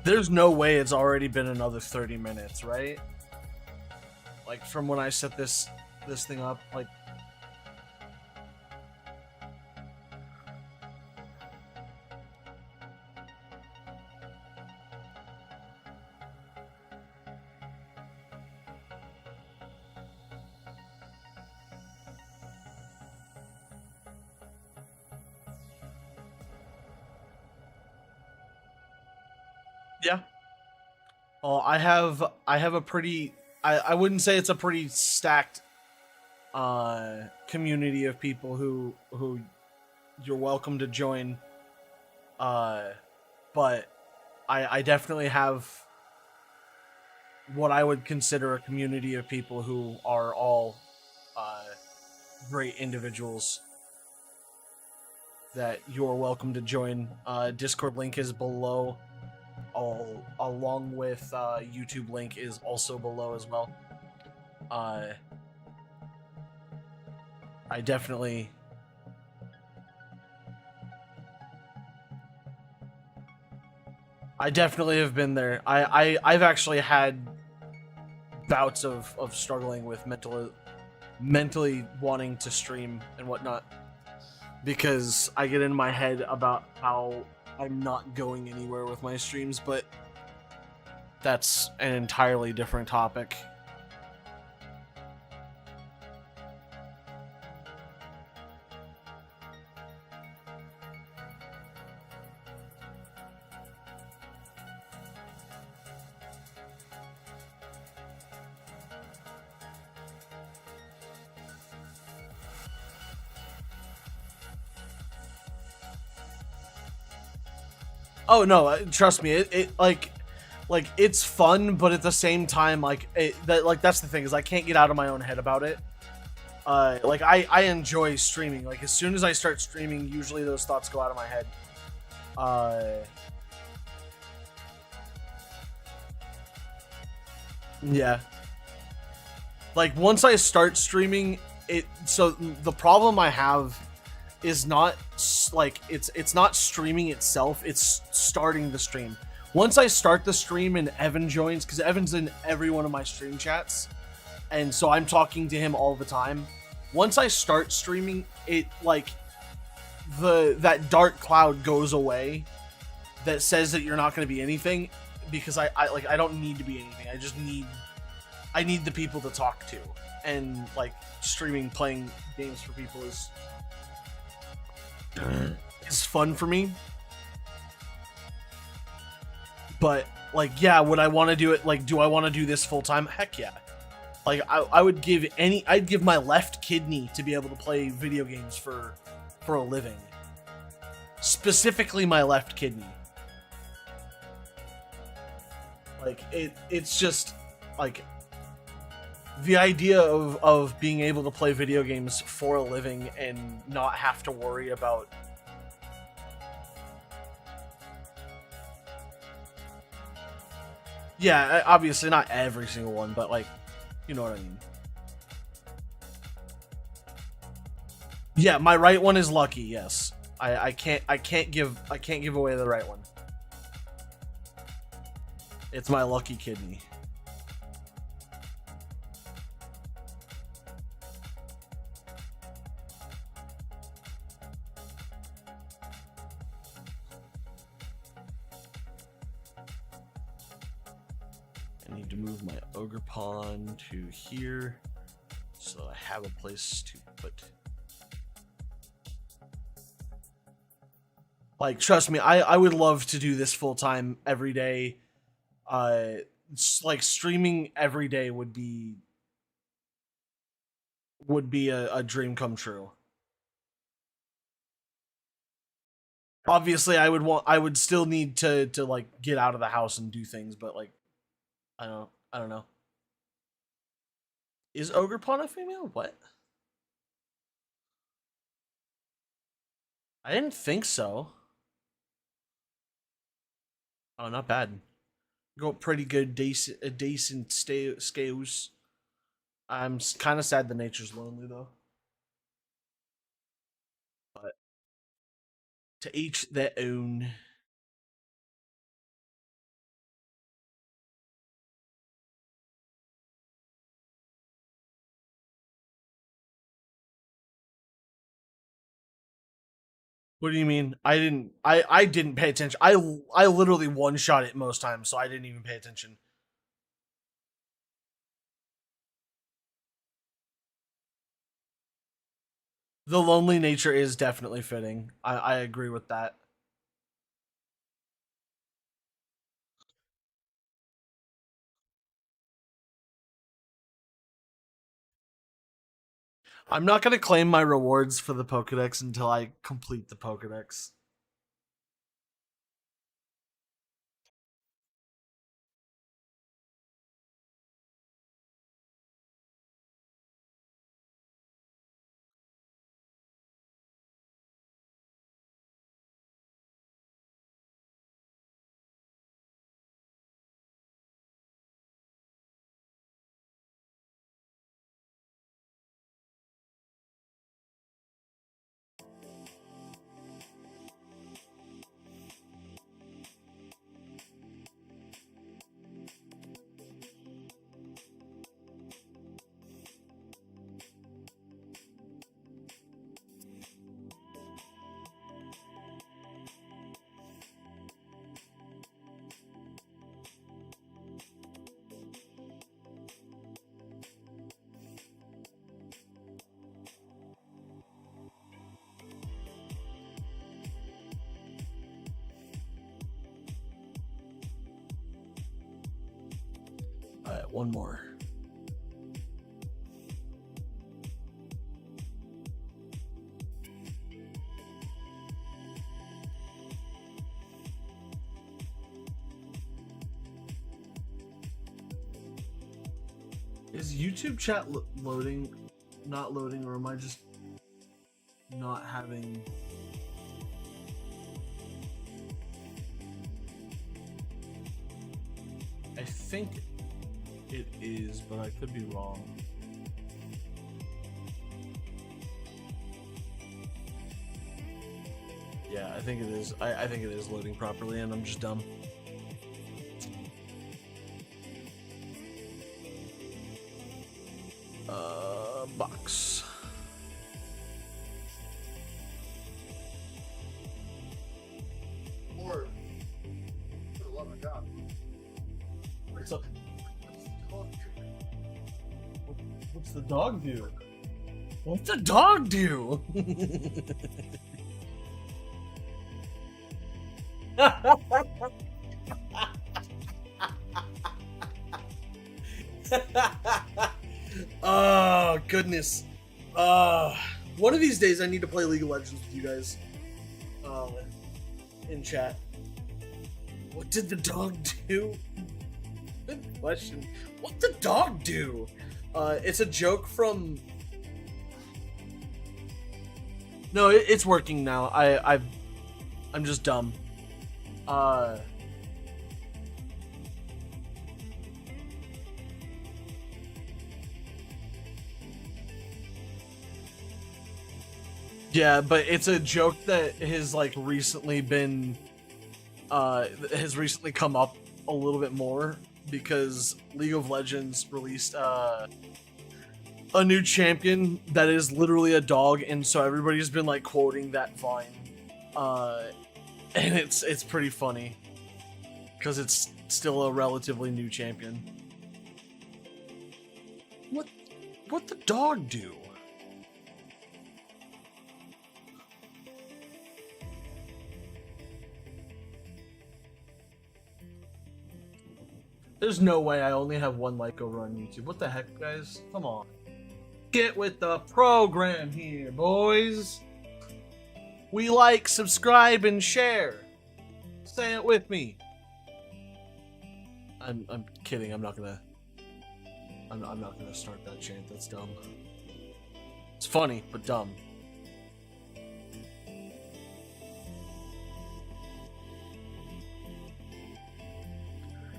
There's no way it's already been another 30 minutes, right? Like from when I set this thing up, like yeah. Well, I have a pretty I wouldn't say it's a pretty stacked community of people who you're welcome to join. But I definitely have what I would consider a community of people who are all great individuals that you're welcome to join. Discord link is below. Along with YouTube link is also below as well. I definitely have been there. I've actually had bouts of struggling with mentally wanting to stream and whatnot, because I get in my head about how I'm not going anywhere with my streams, but that's an entirely different topic. Oh no, trust me, it like it's fun, but at the same time, like that's the thing, is I can't get out of my own head about it. Like I enjoy streaming. Like as soon as I start streaming, usually those thoughts go out of my head. Yeah. Like once I start streaming, so the problem I have is not like it's not streaming itself, it's starting the stream. Once I start the stream and Evan joins, because Evan's in every one of my stream chats, and so I'm talking to him all the time. Once I start streaming, it like that dark cloud goes away that says that you're not going to be anything, because I don't need to be anything. I need the people to talk to, and like streaming, playing games for people is fun for me. But like, yeah, would I want to do it? Like, do I want to do this full time? Heck yeah. Like I'd give my left kidney to be able to play video games for a living. Specifically my left kidney. Like it's just like the idea of being able to play video games for a living and not have to worry about obviously not every single one, but like, you know what I mean. Yeah, my right one is lucky, yes. I can't give away the right one. It's my lucky kidney. I need to move my ogre pawn to here so I have a place to put Like, trust me, I would love to do this full time every day. Like streaming every day would be a dream come true. Obviously, I would still need to like get out of the house and do things, but like I don't know. Is Ogrepon a female? What? I didn't think so. Oh, not bad. Got pretty good, decent scales. I'm kind of sad the nature's lonely though. But to each their own. What do you mean? I didn't pay attention. I literally one shot it most times, so I didn't even pay attention. The lonely nature is definitely fitting. I agree with that. I'm not gonna claim my rewards for the Pokedex until I complete the Pokedex. Alright, one more. Is YouTube chat loading? Not loading, or am I just not having? I think it is, but I could be wrong. Yeah, I think it is. I think it is loading properly, and I'm just dumb. Box. Lord, for the love of God. What's up? What's the dog do? What's the dog do? Oh goodness. One of these days I need to play League of Legends with you guys. In chat. What did the dog do? Good question. What did the dog do? It's a joke from. No, it's working now. I'm just dumb. Yeah, but it's a joke that has like recently been has recently come up a little bit more because League of Legends released a new champion that is literally a dog, and so everybody's been like quoting that Vine. And it's pretty funny because it's still a relatively new champion. What the dog do? There's no way I only have one like over on YouTube. What the heck, guys? Come on. Get with the program here, boys. We like, subscribe, and share. Say it with me. I'm kidding. I'm not gonna start that chant. That's dumb. It's funny, but dumb.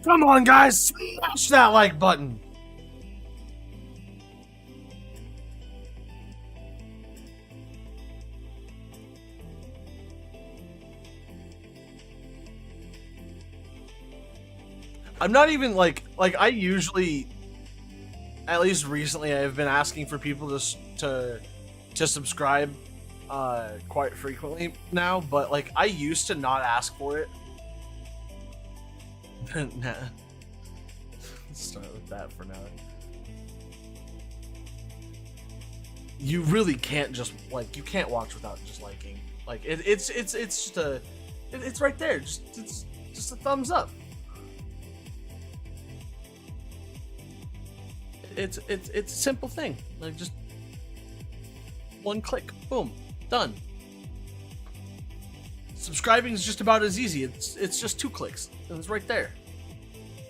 Come on, guys, smash that like button. I'm not even like I usually, at least recently, I've been asking for people to subscribe quite frequently now, but like I used to not ask for it. Nah. Let's start with that for now. You really can't just like, you can't watch without just liking. Like it's just a, it's right there. It's just a thumbs up. It's a simple thing. Like just one click, boom, done. Subscribing is just about as easy. It's just 2 clicks, and it's right there.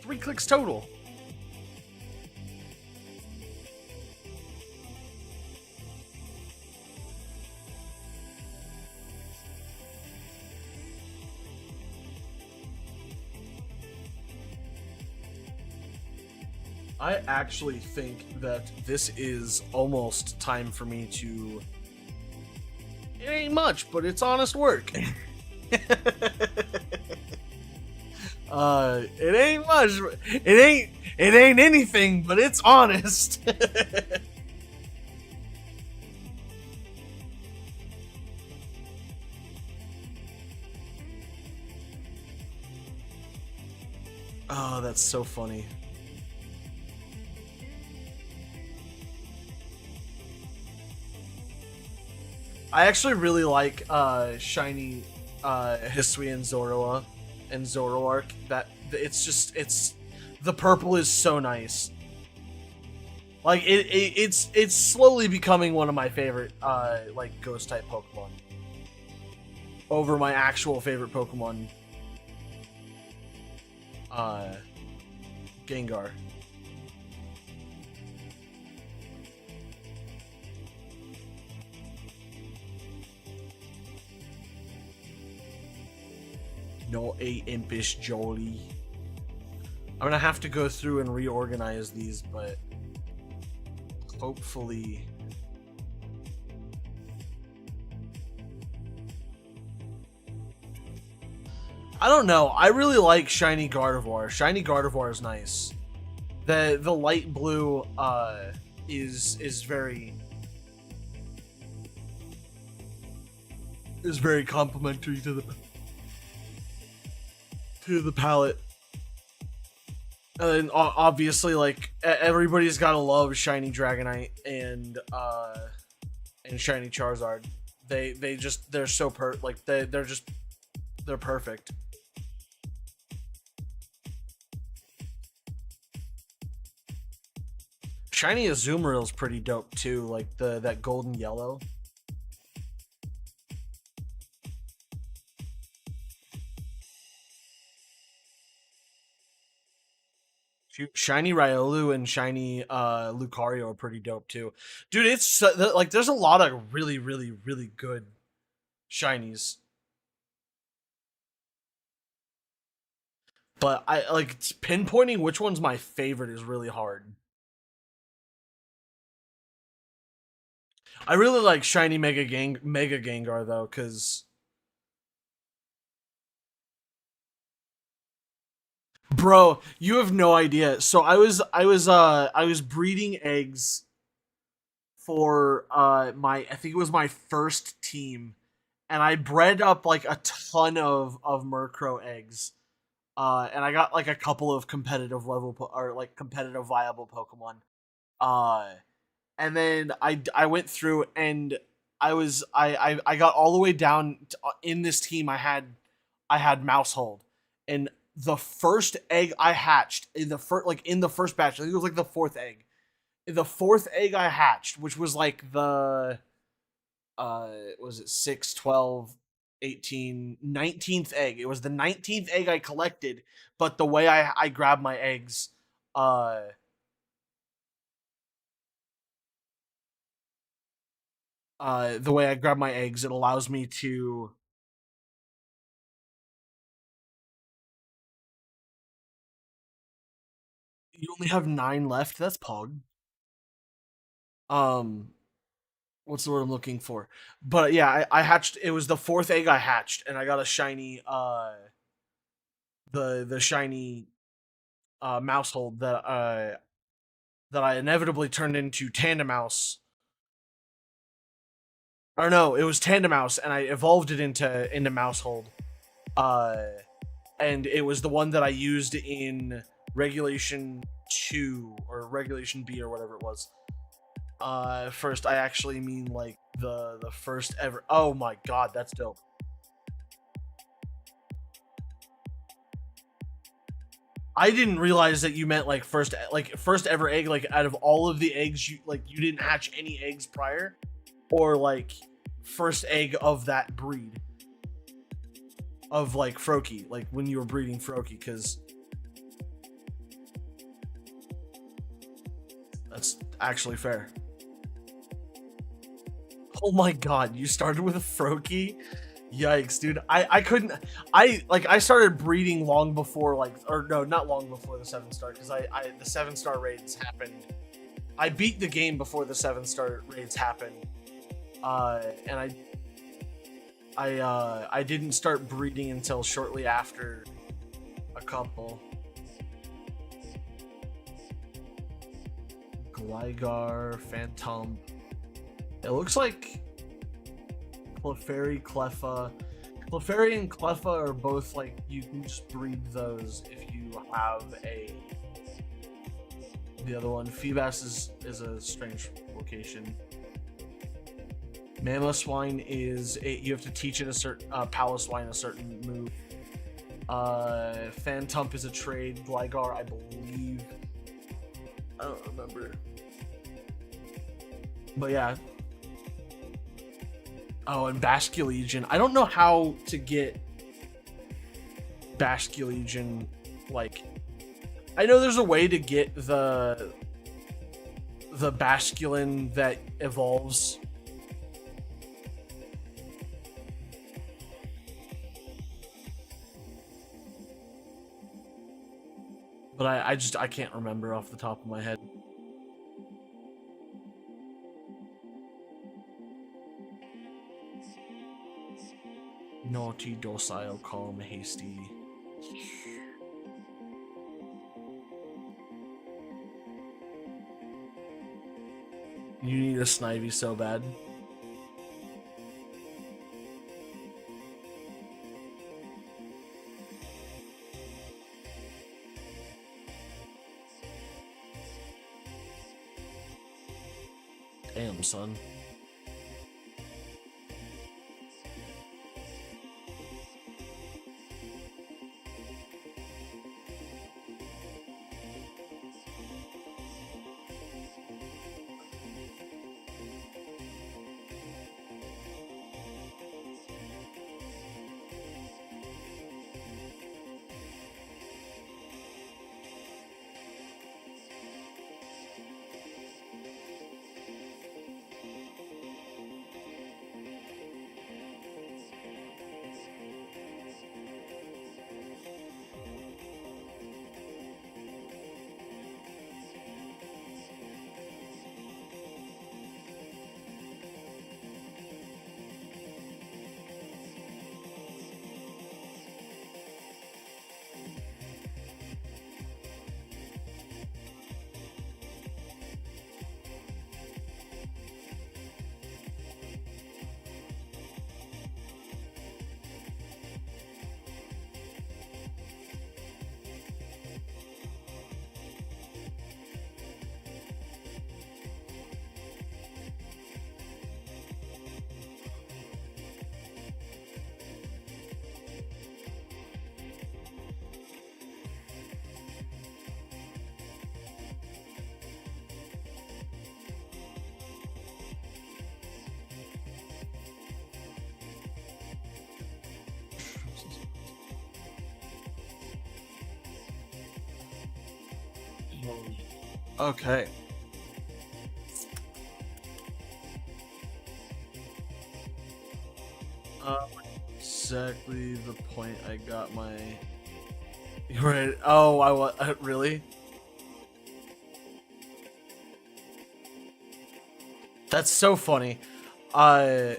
3 clicks total. I actually think that this is almost time for me to... It ain't much, but it's honest work. It ain't much. It ain't anything, but it's honest. Oh, that's so funny. I actually really like shiny Hisui and Zoroa and Zoroark. That it's the purple is so nice. Like it's slowly becoming one of my favorite like ghost type Pokemon over my actual favorite Pokemon, Gengar. No, a impish Jolie. I'm gonna have to go through and reorganize these, but hopefully. I don't know. I really like shiny Gardevoir. Shiny Gardevoir is nice. The light blue is very complimentary to the palette. And then obviously, like, everybody's gotta love shiny Dragonite and shiny Charizard. They're so they're perfect. Shiny Azumaril's pretty dope too, like that golden yellow. Shiny Riolu and shiny Lucario are pretty dope too. Dude, it's like there's a lot of really good shinies. But I like pinpointing which one's my favorite is really hard. I really like shiny Mega Gengar though, cuz bro, you have no idea. So I was breeding eggs for I think it was my first team, and I bred up like a ton of Murkrow eggs. And I got like a couple of competitive or like competitive viable Pokemon. And then I went through and I got all the way down to, in this team I had Mousehold, and the first egg I hatched in the first batch. I think it was like the fourth egg. The fourth egg I hatched, which was like the was it 6, 12, 18, 19th egg. It was the 19th egg I collected, but the way I grabbed my eggs, the way I grab my eggs, it allows me to. You only have 9 left. That's pog. Um, what's the word I'm looking for? But yeah, I hatched. It was the fourth egg I hatched, and I got a shiny the shiny mouse hold that I inevitably turned into Tandem Mouse. Or no, it was Tandem Mouse, and I evolved it into Mousehold. Uh, and it was the one that I used in Regulation 2 or Regulation B or whatever it was. First, I actually mean like the first ever. Oh my god, that's dope. I didn't realize that you meant like first ever egg. Like out of all of the eggs, you didn't hatch any eggs prior, or like first egg of that breed of like Froakie, like when you were breeding Froakie, because that's actually fair. Oh my god, you started with a Froakie? Yikes, dude. I couldn't. I started breeding long before, like, or no, not long before the 7-star, because the 7-star raids happened. I beat the game before the 7-star raids happened. And I didn't start breeding until shortly after a couple. Gligar, Phantom. It looks like Clefairy, Cleffa. Clefairy and Cleffa are both like, you can just breed those if you have a. The other one, Feebas is a strange location. Mamoswine is you have to teach it a certain Paloswine a certain move. Phantump is a trade. Gligar, I believe. I don't remember. But yeah. Oh, and Basculegion. I don't know how to get Basculegion. Like, I know there's a way to get the Basculin that evolves. But I can't remember off the top of my head. Naughty, docile, calm, hasty. You need a Snivy so bad. Damn, son. Okay. Exactly the point I got my. Right. Oh, I was really. That's so funny. Uh.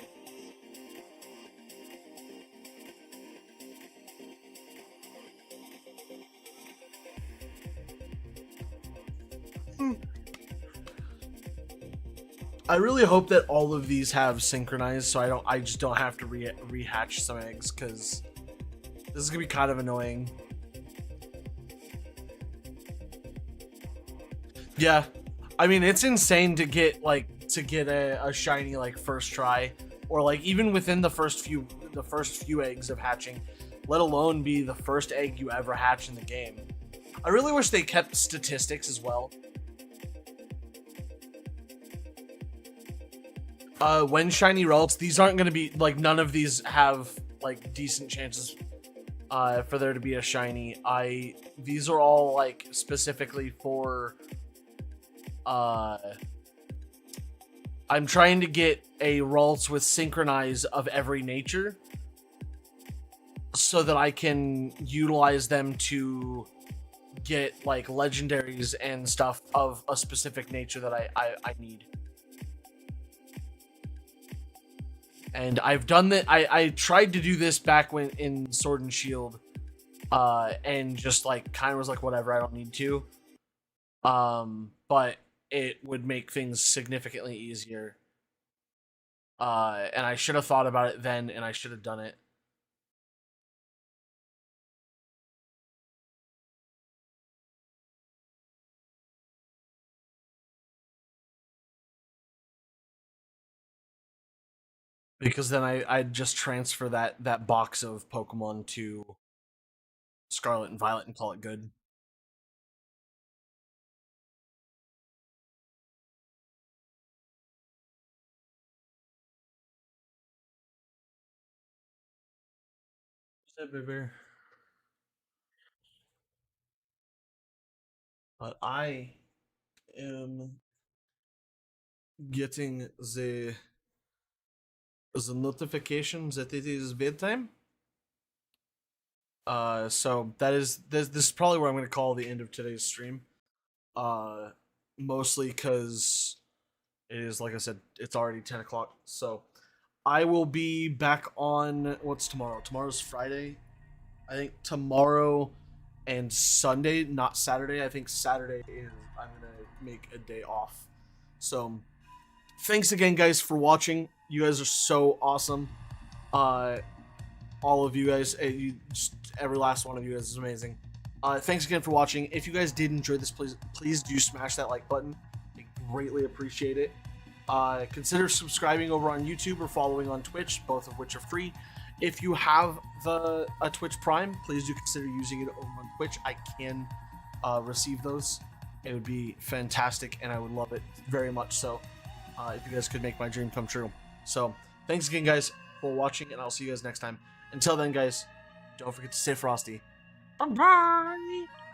I really hope that all of these have synchronized, so I just don't have to rehatch some eggs, because this is gonna be kind of annoying. Yeah, I mean, it's insane to get a shiny like first try, or like even within the first few eggs of hatching, let alone be the first egg you ever hatch in the game. I really wish they kept statistics as well. When shiny relics, these aren't gonna be like, none of these have like decent chances for there to be a shiny. These are all like specifically for I'm trying to get a Ralts with synchronize of every nature, so that I can utilize them to get like legendaries and stuff of a specific nature that I need. And I've done that. I tried to do this back when in Sword and Shield, and just like kind of was like, whatever, I don't need to. But it would make things significantly easier. And I should have thought about it then, and I should have done it. Because then I'd just transfer that box of Pokemon to Scarlet and Violet and call it good. But I am getting the notification that it is bedtime. So this is probably where I'm going to call the end of today's stream. Uh, Mostly because it is, like I said, it's already 10 o'clock. So I will be back on, what's tomorrow? Tomorrow's Friday. I think tomorrow and Sunday, not Saturday. I think Saturday is, I'm going to make a day off. So thanks again, guys, for watching. You guys are so awesome. All of you guys, every last one of you guys is amazing. Thanks again for watching. If you guys did enjoy this, please do smash that like button. I greatly appreciate it. Consider subscribing over on YouTube or following on Twitch, both of which are free. If you have a Twitch Prime, please do consider using it over on Twitch. I can receive those. It would be fantastic, and I would love it very much so if you guys could make my dream come true. So thanks again, guys, for watching, and I'll see you guys next time. Until then, guys, don't forget to stay frosty. Bye-bye!